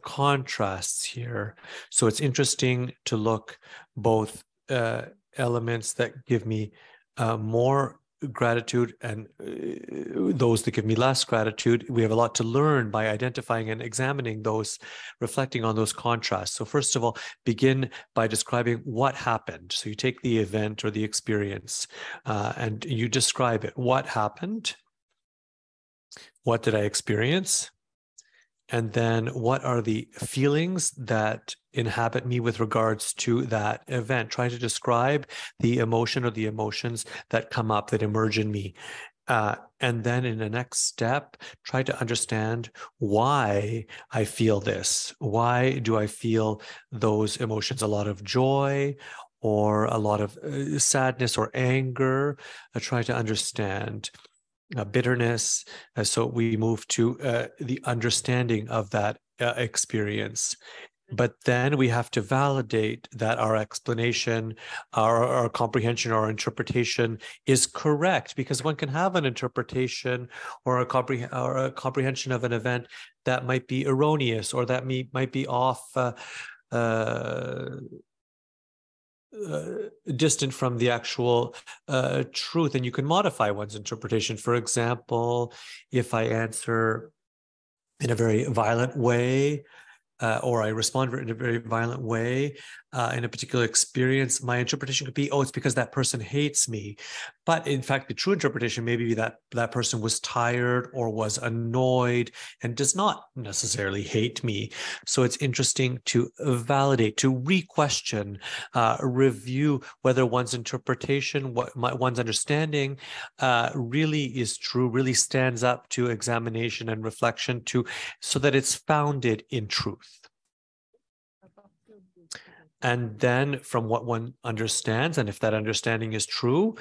contrasts here. So it's interesting to look both elements that give me more gratitude and those that give me less gratitude. We have a lot to learn by identifying and examining those, reflecting on those contrasts. So first of all, begin by describing what happened. So you take the event or the experience and you describe it. What happened? What did I experience? And then what are the feelings that inhabit me with regards to that event? Try to describe the emotion or the emotions that come up, that emerge in me. And then in the next step, try to understand why I feel this. Why do I feel those emotions? A lot of joy or a lot of sadness or anger? Try to understand bitterness. So we move to the understanding of that experience. But then we have to validate that our explanation, our comprehension, our interpretation is correct, because one can have an interpretation or a comprehension of an event that might be erroneous, or that might be off, distant from the actual truth, and you can modify one's interpretation. For example, if I answer in a very violent way, or I respond in a very violent way in a particular experience, my interpretation could be, oh, it's because that person hates me. But in fact, the true interpretation may be that that person was tired or was annoyed and does not necessarily hate me. So it's interesting to validate, to re-question, review whether one's interpretation, one's understanding really is true, really stands up to examination and reflection, so that it's founded in truth. And then from what one understands, and if that understanding is true,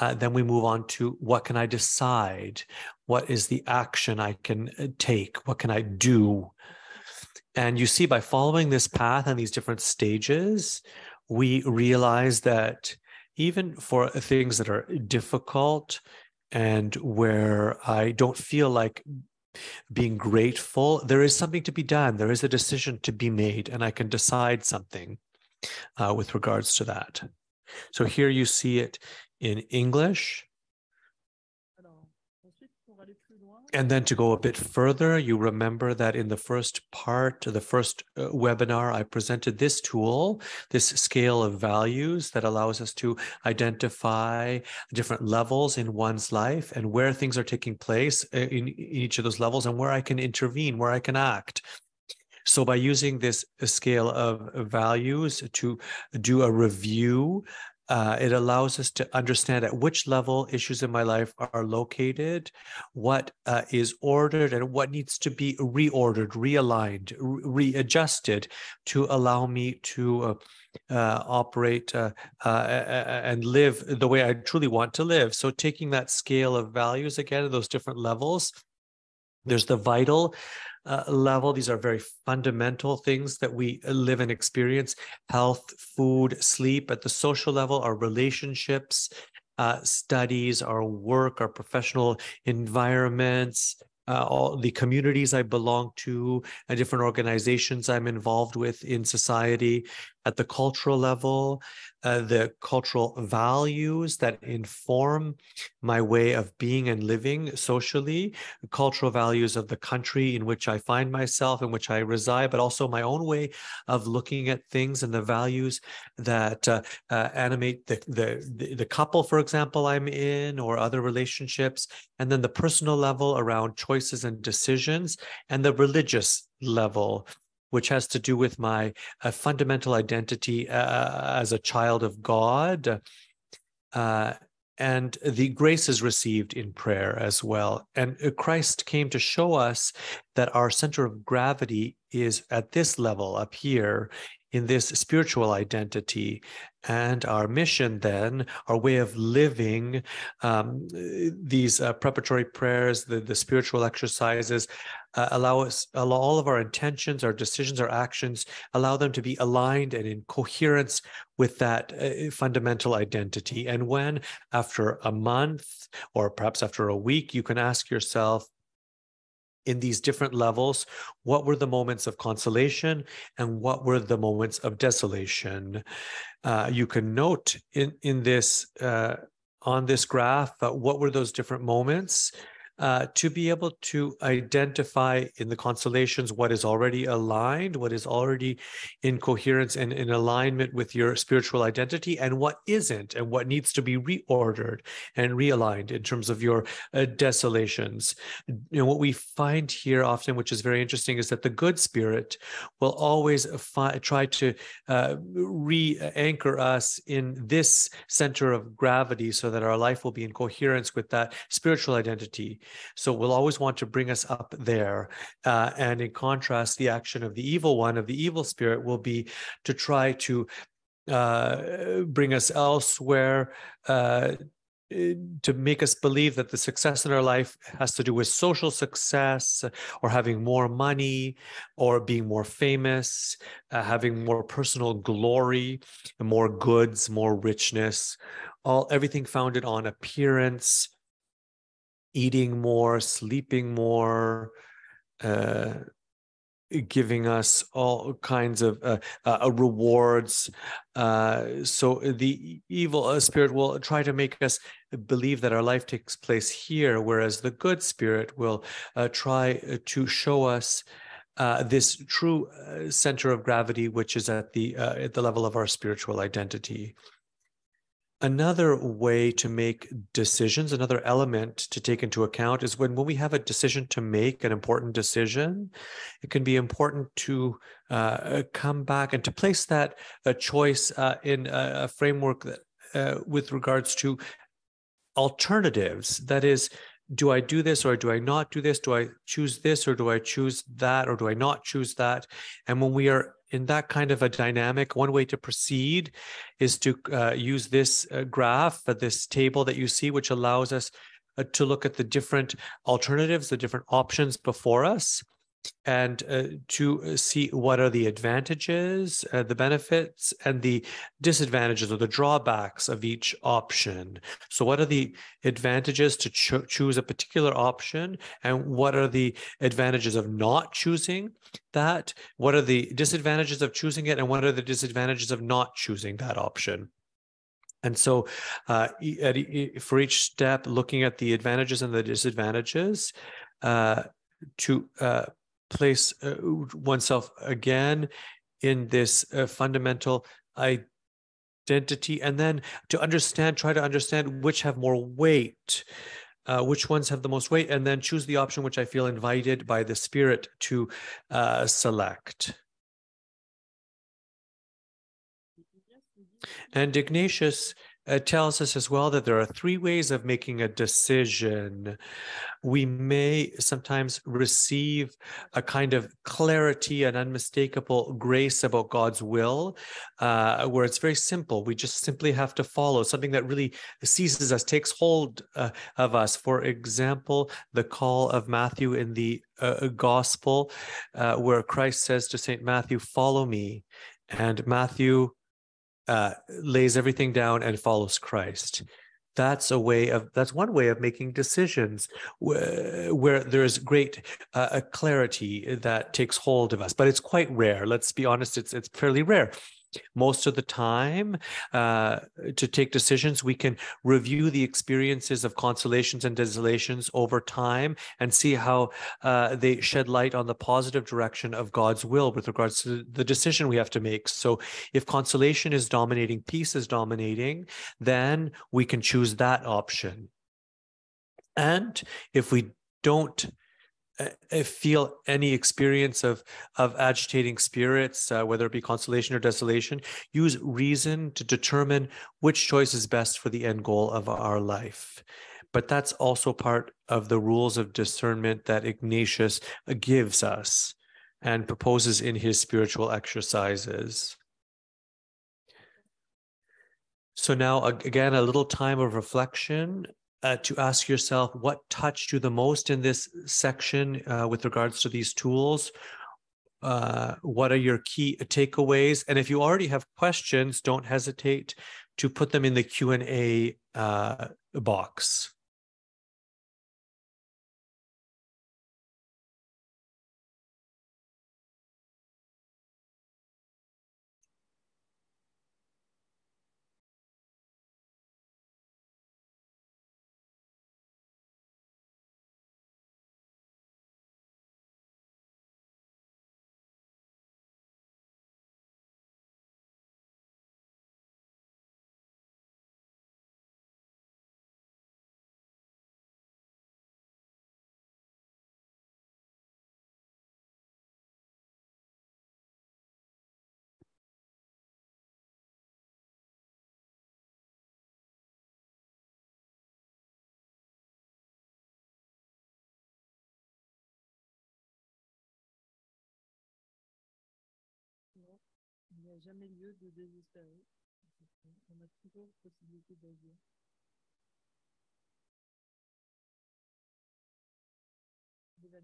then we move on to what can I decide? What is the action I can take? What can I do? And you see, by following this path and these different stages, we realize that even for things that are difficult and where I don't feel like being grateful, there is something to be done. There is a decision to be made, and I can decide something with regards to that. So here you see it in English. And then to go a bit further, you remember that in the first part, the first webinar, I presented this tool, this scale of values that allows us to identify different levels in one's life and where things are taking place in each of those levels, and where I can intervene, where I can act. So by using this scale of values to do a review, it allows us to understand at which level issues in my life are located, what is ordered, and what needs to be reordered, realigned, readjusted to allow me to operate and live the way I truly want to live. So taking that scale of values again, those different levels, there's the vital level. These are very fundamental things that we live and experience: health, food, sleep. At the social level, our relationships, studies, our work, our professional environments, all the communities I belong to, and different organizations I'm involved with in society. At the cultural level, the cultural values that inform my way of being and living socially, cultural values of the country in which I find myself, in which I reside, but also my own way of looking at things, and the values that animate the couple, for example, I'm in, or other relationships. And then the personal level around choices and decisions, and the religious level, which has to do with my fundamental identity as a child of God, and the graces received in prayer as well. And Christ came to show us that our center of gravity is at this level up here, in this spiritual identity. And our mission then, our way of living, these preparatory prayers, the spiritual exercises, allow all of our intentions, our decisions, our actions, allow them to be aligned and in coherence with that fundamental identity. And when, after a month, or perhaps after a week, you can ask yourself, in these different levels, what were the moments of consolation and what were the moments of desolation? You can note in this, on this graph, what were those different moments, to be able to identify in the consolations what is already aligned, what is already in coherence and in alignment with your spiritual identity, and what isn't, and what needs to be reordered and realigned in terms of your desolations. You know, what we find here often, which is very interesting, is that the good spirit will always try to re-anchor us in this center of gravity, so that our life will be in coherence with that spiritual identity. So we'll always want to bring us up there. And in contrast, the action of the evil one, of the evil spirit, will be to try to bring us elsewhere, to make us believe that the success in our life has to do with social success or having more money or being more famous, having more personal glory, more goods, more richness, everything founded on appearance, eating more, sleeping more, giving us all kinds of rewards. So the evil spirit will try to make us believe that our life takes place here, whereas the good spirit will try to show us this true center of gravity, which is at the level of our spiritual identity. Another way to make decisions, another element to take into account is when we have a decision to make, an important decision, it can be important to come back and to place that choice in a framework that, with regards to alternatives. That is, do I do this or do I not do this? Do I choose this or do I choose that or do I not choose that? And when we are in that kind of a dynamic, one way to proceed is to use this graph, this table that you see, which allows us to look at the different alternatives, the different options before us, and to see what are the advantages, the benefits, and the disadvantages or the drawbacks of each option. So what are the advantages to choose a particular option, and what are the advantages of not choosing that? What are the disadvantages of choosing it, and what are the disadvantages of not choosing that option? And so for each step, looking at the advantages and the disadvantages, to place oneself again in this fundamental identity, and then to try to understand which have more weight, which ones have the most weight, and then choose the option which I feel invited by the Spirit to select. And Ignatius tells us as well that there are three ways of making a decision. We may sometimes receive a kind of clarity, an unmistakable grace about God's will, where it's very simple. We just simply have to follow something that really seizes us, takes hold of us. For example, the call of Matthew in the Gospel, where Christ says to St. Matthew, "Follow me." And Matthew lays everything down and follows Christ. That's one way of making decisions where there's great clarity that takes hold of us, but it's quite rare. Let's be honest, it's fairly rare. Most of the time, to take decisions, we can review the experiences of consolations and desolations over time and see how they shed light on the positive direction of God's will with regards to the decision we have to make. So if consolation is dominating, peace is dominating, then we can choose that option. And if we don't feel any experience of agitating spirits, whether it be consolation or desolation, use reason to determine which choice is best for the end goal of our life. But that's also part of the rules of discernment that Ignatius gives us and proposes in his spiritual exercises. So now, again, a little time of reflection. To ask yourself what touched you the most in this section with regards to these tools. What are your key takeaways? And if you already have questions, don't hesitate to put them in the Q&A box. Il n'y a jamais lieu de désespérer. On a toujours possibilité d'agir.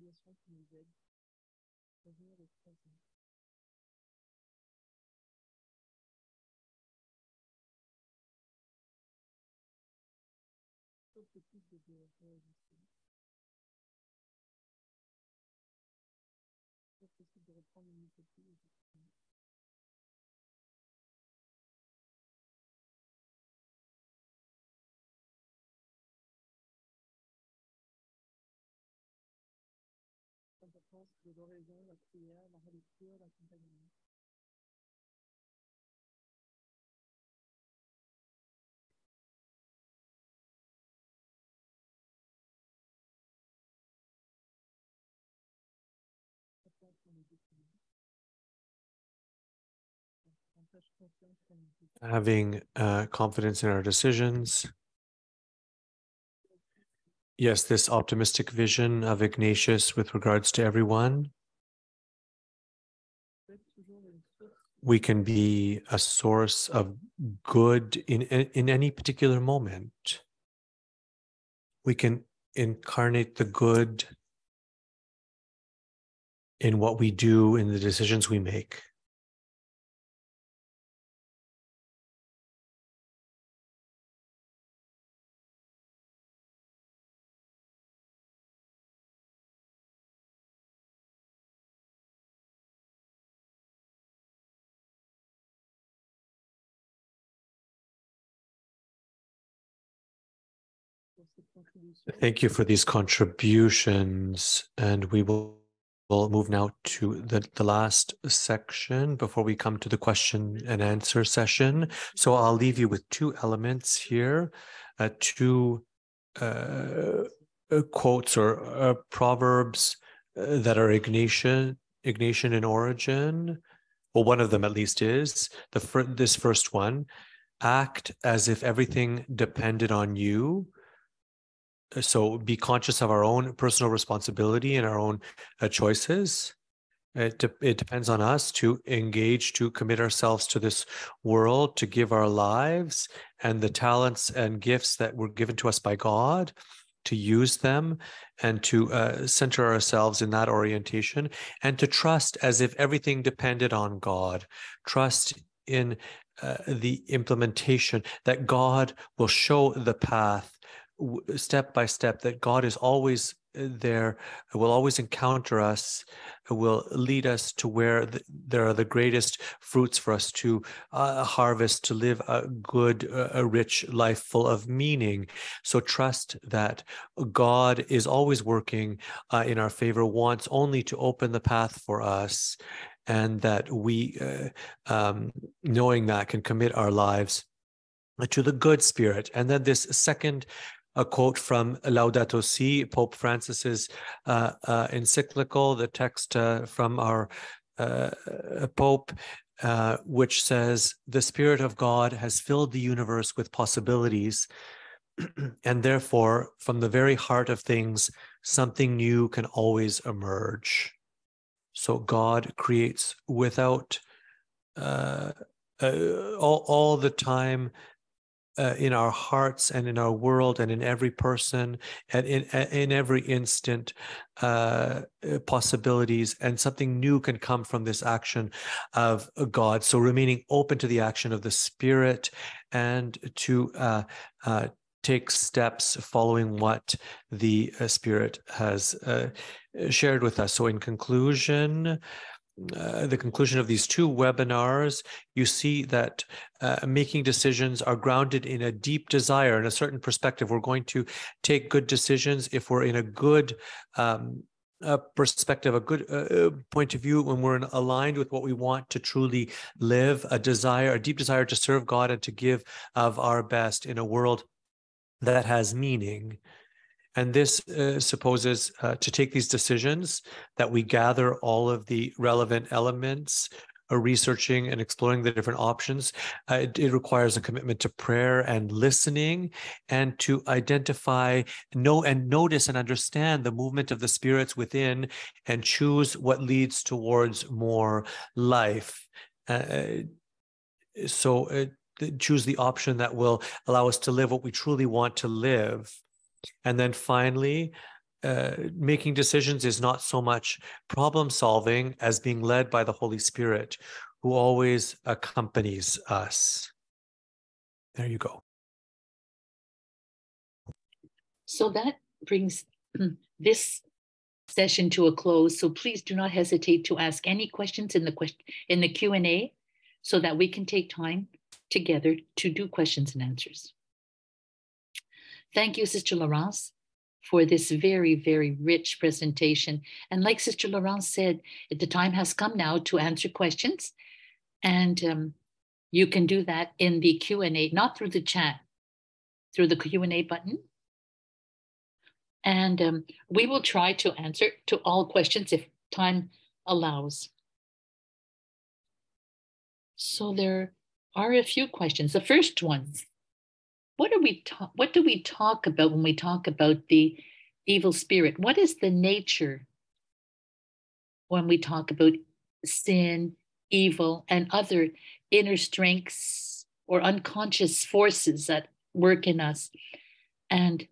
médiation qui nous aide à revenir au présent. Sauf le type de réajuster. C'est possible de reprendre l'initiative. L'importance de l'oraison, la prière, la relecture, l'accompagnement. Having confidence in our decisions. Yes, this optimistic vision of Ignatius with regards to everyone. We can be a source of good in any particular moment. We can incarnate the good in what we do, in the decisions we make. Thank you for these contributions, and we will move now to the last section before we come to the question and answer session. So I'll leave you with two elements here, two quotes or proverbs that are Ignatian in origin. Well, one of them at least is this first one: act as if everything depended on you. So be conscious of our own personal responsibility and our own choices. It depends on us to engage, to commit ourselves to this world, to give our lives and the talents and gifts that were given to us by God, to use them and to center ourselves in that orientation, and to trust as if everything depended on God. Trust in the implementation, that God will show the path step by step, that God is always there, will always encounter us, will lead us to where there are the greatest fruits for us to harvest, to live a good, a rich life full of meaning. So trust that God is always working in our favor, wants only to open the path for us, and that we, knowing that, can commit our lives to the good spirit. And then this second quote from Laudato Si, Pope Francis's encyclical, the text from our Pope, which says, "The Spirit of God has filled the universe with possibilities, and therefore, from the very heart of things, something new can always emerge." So God creates without all the time, in our hearts and in our world and in every person and in every instant, possibilities, and something new can come from this action of God. So remaining open to the action of the Spirit and to take steps following what the Spirit has shared with us. So in conclusion, the conclusion of these two webinars, you see that making decisions are grounded in a deep desire and a certain perspective. We're going to take good decisions if we're in a good perspective, a good point of view, when we're aligned with what we want to truly live, a deep desire to serve God and to give of our best in a world that has meaning. And this supposes to take these decisions, that we gather all of the relevant elements, researching and exploring the different options. It requires a commitment to prayer and listening, and to identify, know, and notice and understand the movement of the spirits within, and choose what leads towards more life. Choose the option that will allow us to live what we truly want to live. And then finally, making decisions is not so much problem solving as being led by the Holy Spirit, who always accompanies us. There you go. So that brings this session to a close. So please do not hesitate to ask any questions in the Q&A so that we can take time together to do questions and answers. Thank you, Sister Laurence, for this very, very rich presentation. And like Sister Laurence said, the time has come now to answer questions. And you can do that in the Q&A, not through the chat, through the Q&A button. And we will try to answer to all questions if time allows. So there are a few questions. The first one, what do we talk about when we talk about the evil spirit? What is the nature when we talk about sin, evil, and other inner strengths or unconscious forces that work in us? And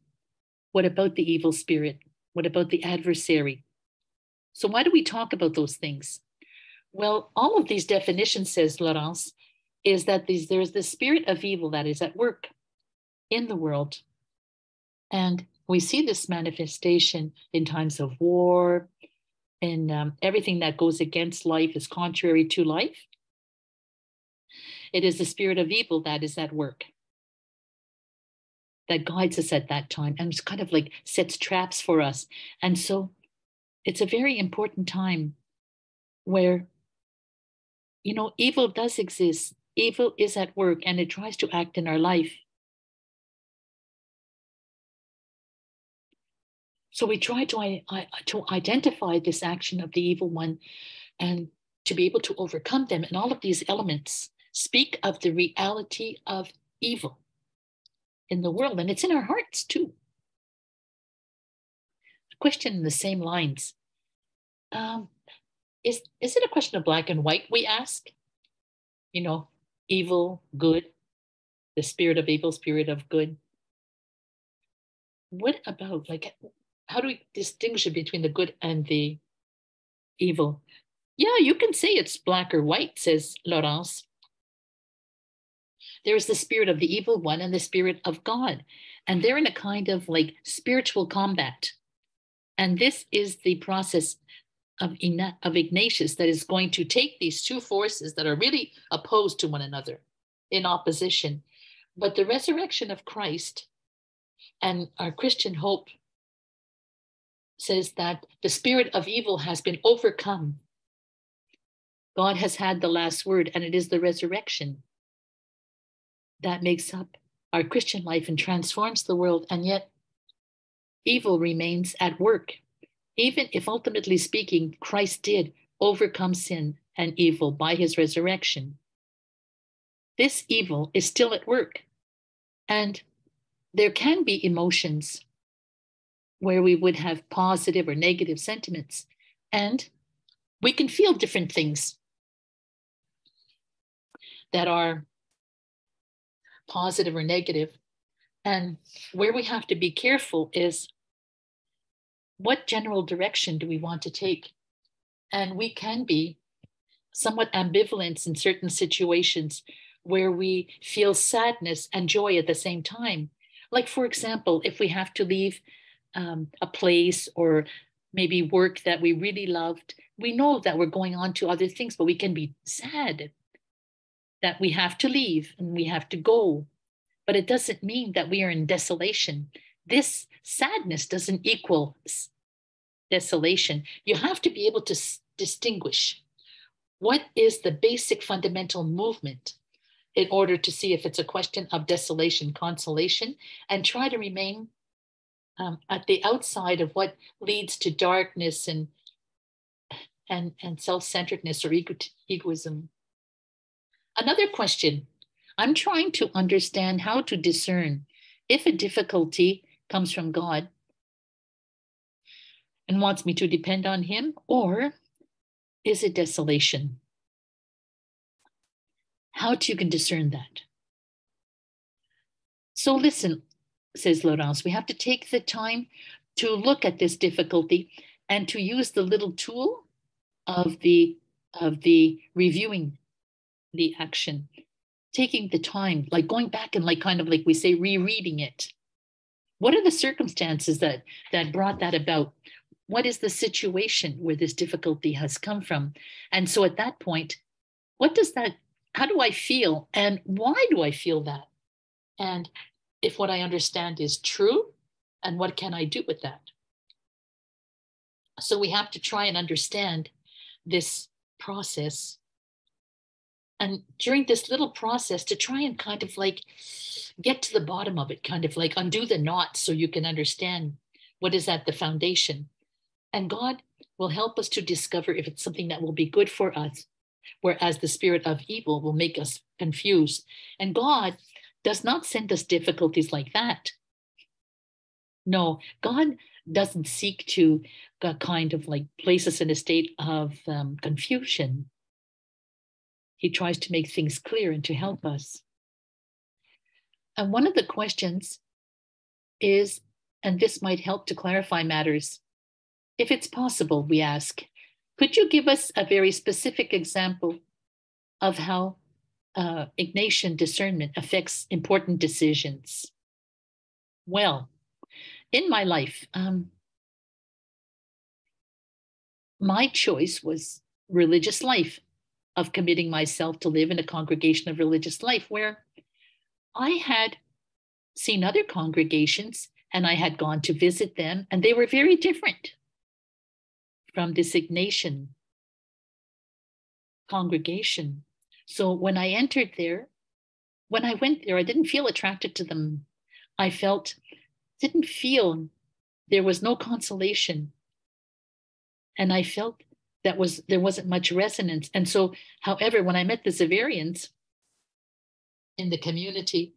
what about the evil spirit? What about the adversary? So why do we talk about those things? Well, all of these definitions, says Laurence, is that there is the spirit of evil that is at work in the world. And we see this manifestation in times of war, in everything that goes against life is contrary to life. It is the spirit of evil that is at work, that guides us at that time and kind of like sets traps for us. And so it's a very important time where, you know, evil does exist. Evil is at work and it tries to act in our life. So we try to identify this action of the evil one and to be able to overcome them. And all of these elements speak of the reality of evil in the world, and it's in our hearts too. A question in the same lines. Is it a question of black and white, we ask? You know, evil, good, the spirit of evil, spirit of good. What about, like, how do we distinguish between the good and the evil? Yeah, you can say it's black or white, says Laurence. There is the spirit of the evil one and the spirit of God. And they're in a kind of like spiritual combat. And this is the process of Ignatius that is going to take these two forces that are really opposed to one another, in opposition. But the resurrection of Christ and our Christian hope says that the spirit of evil has been overcome. God has had the last word, and it is the resurrection that makes up our Christian life and transforms the world. And yet evil remains at work, even if ultimately speaking, Christ did overcome sin and evil by his resurrection. This evil is still at work. And there can be emotions where we would have positive or negative sentiments, and we can feel different things that are positive or negative. And where we have to be careful is, what general direction do we want to take? And we can be somewhat ambivalent in certain situations where we feel sadness and joy at the same time. Like, for example, if we have to leave a place or maybe work that we really loved, we know that we're going on to other things, but we can be sad that we have to leave and we have to go. But it doesn't mean that we are in desolation. This sadness doesn't equal desolation. You have to be able to distinguish what is the basic fundamental movement in order to see if it's a question of desolation, consolation, and try to remain at the outside of what leads to darkness and self-centeredness or egoism. Another question, I'm trying to understand how to discern if a difficulty comes from God and wants me to depend on him, or is it desolation? How you can discern that? So listen, says Laurence, we have to take the time to look at this difficulty and to use the little tool of the reviewing the action, taking the time, like going back and like kind of like we say, rereading it. What are the circumstances that brought that about? What is the situation where this difficulty has come from? And so at that point, how do I feel and why do I feel that? And if what I understand is true, and what can I do with that? So we have to try and understand this process. And during this little process, to try and kind of like get to the bottom of it, kind of like undo the knots so you can understand what is at the foundation. And God will help us to discover if it's something that will be good for us, whereas the spirit of evil will make us confused. And God does not send us difficulties like that. No, God doesn't seek to kind of like place us in a state of confusion. He tries to make things clear and to help us. And one of the questions is, and this might help to clarify matters, if it's possible, we ask, could you give us a very specific example of how Ignatian discernment affects important decisions? Well, in my life, my choice was religious life, of committing myself to live in a congregation of religious life where I had seen other congregations and I had gone to visit them, and they were very different from this Ignatian congregation. So when I went there, I didn't feel attracted to them. Didn't feel there was no consolation. And I felt there wasn't much resonance. And so, however, when I met the Xaverians in the community,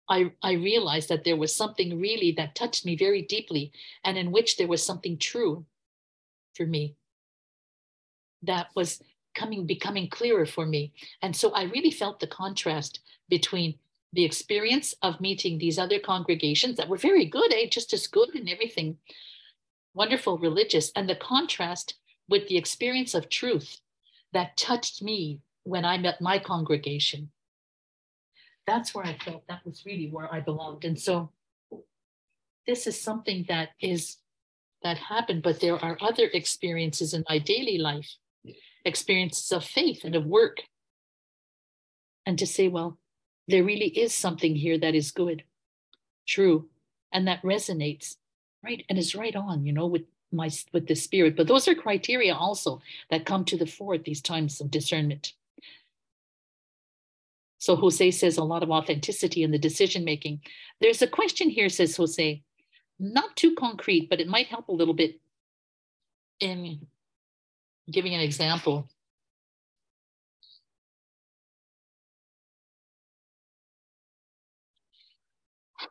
I realized that there was something really that touched me very deeply, and in which there was something true for me that was becoming clearer for me. And so I really felt the contrast between the experience of meeting these other congregations that were very good, just as good and everything, wonderful religious, and the contrast with the experience of truth that touched me when I met my congregation. That's where I felt that was really where I belonged. And so this is something that happened, but there are other experiences in my daily life, experiences of faith and of work. And to say, well, there really is something here that is good, true, and that resonates, right? And is right on, with the spirit. But those are criteria also that come to the fore at these times of discernment. So Jose says a lot of authenticity in the decision making. There's a question here, says Jose, not too concrete, but it might help a little bit in giving an example.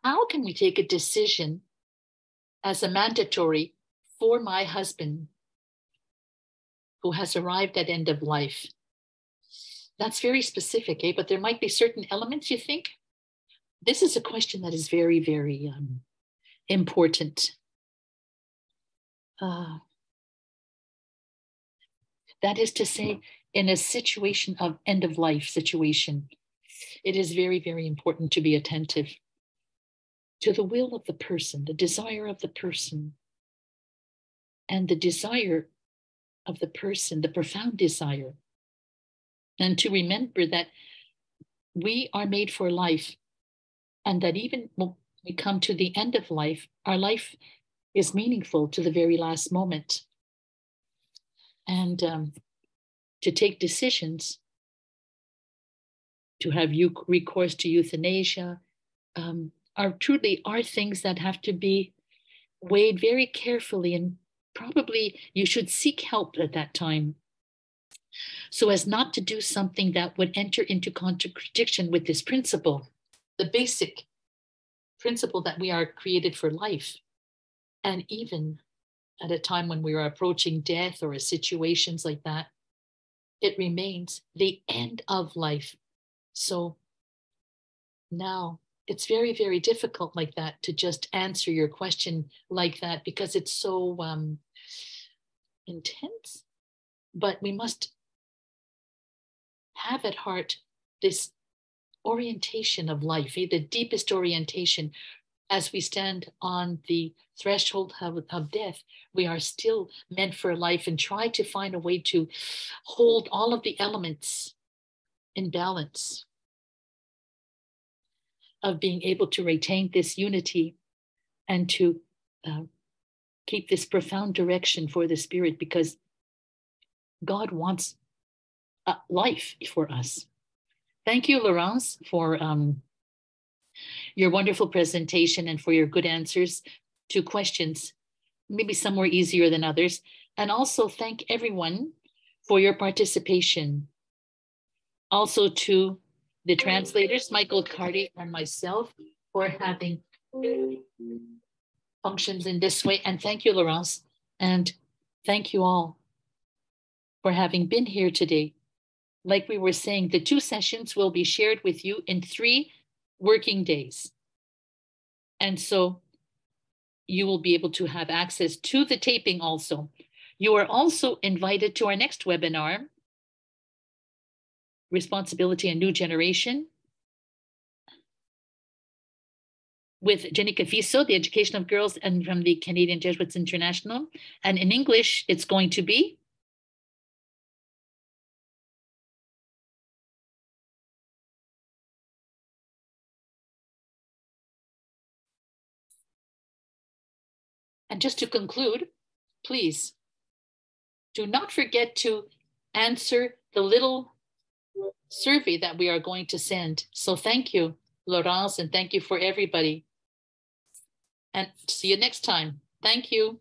How can we take a decision as a mandatory for my husband who has arrived at end of life? That's very specific, but there might be certain elements, you think? This is a question that is very, very important. That is to say, in a situation of end of life situation, it is very, very important to be attentive to the will of the person, the desire of the person, and the desire of the person, the profound desire. And to remember that we are made for life, and that even when we come to the end of life, our life is meaningful to the very last moment. And to take decisions, to have recourse to euthanasia, are things that have to be weighed very carefully, and probably you should seek help at that time, so as not to do something that would enter into contradiction with this principle, the basic principle that we are created for life. And even at a time when we are approaching death or situations like that, it remains the end of life. So now it's very, very difficult like that to just answer your question like that because it's so intense. But we must have at heart this orientation of life, the deepest orientation. As we stand on the threshold of death, we are still meant for life, and try to find a way to hold all of the elements in balance of being able to retain this unity and to keep this profound direction for the spirit, because God wants life for us. Thank you, Laurence, for your wonderful presentation and for your good answers to questions. Maybe some were easier than others. And also thank everyone for your participation. Also to the translators, Michael Carty and myself, for having functions in this way. And thank you, Laurence. And thank you all for having been here today. Like we were saying, the 2 sessions will be shared with you in 3 working days. And so you will be able to have access to the taping also. You are also invited to our next webinar, Responsibility and New Generation, with Jenny Cafiso, the Education of Girls, and from the Canadian Jesuits International. And in English, it's going to be And just to conclude, please do not forget to answer the little survey that we are going to send. So thank you, Laurence, and thank you for everybody. And see you next time. Thank you.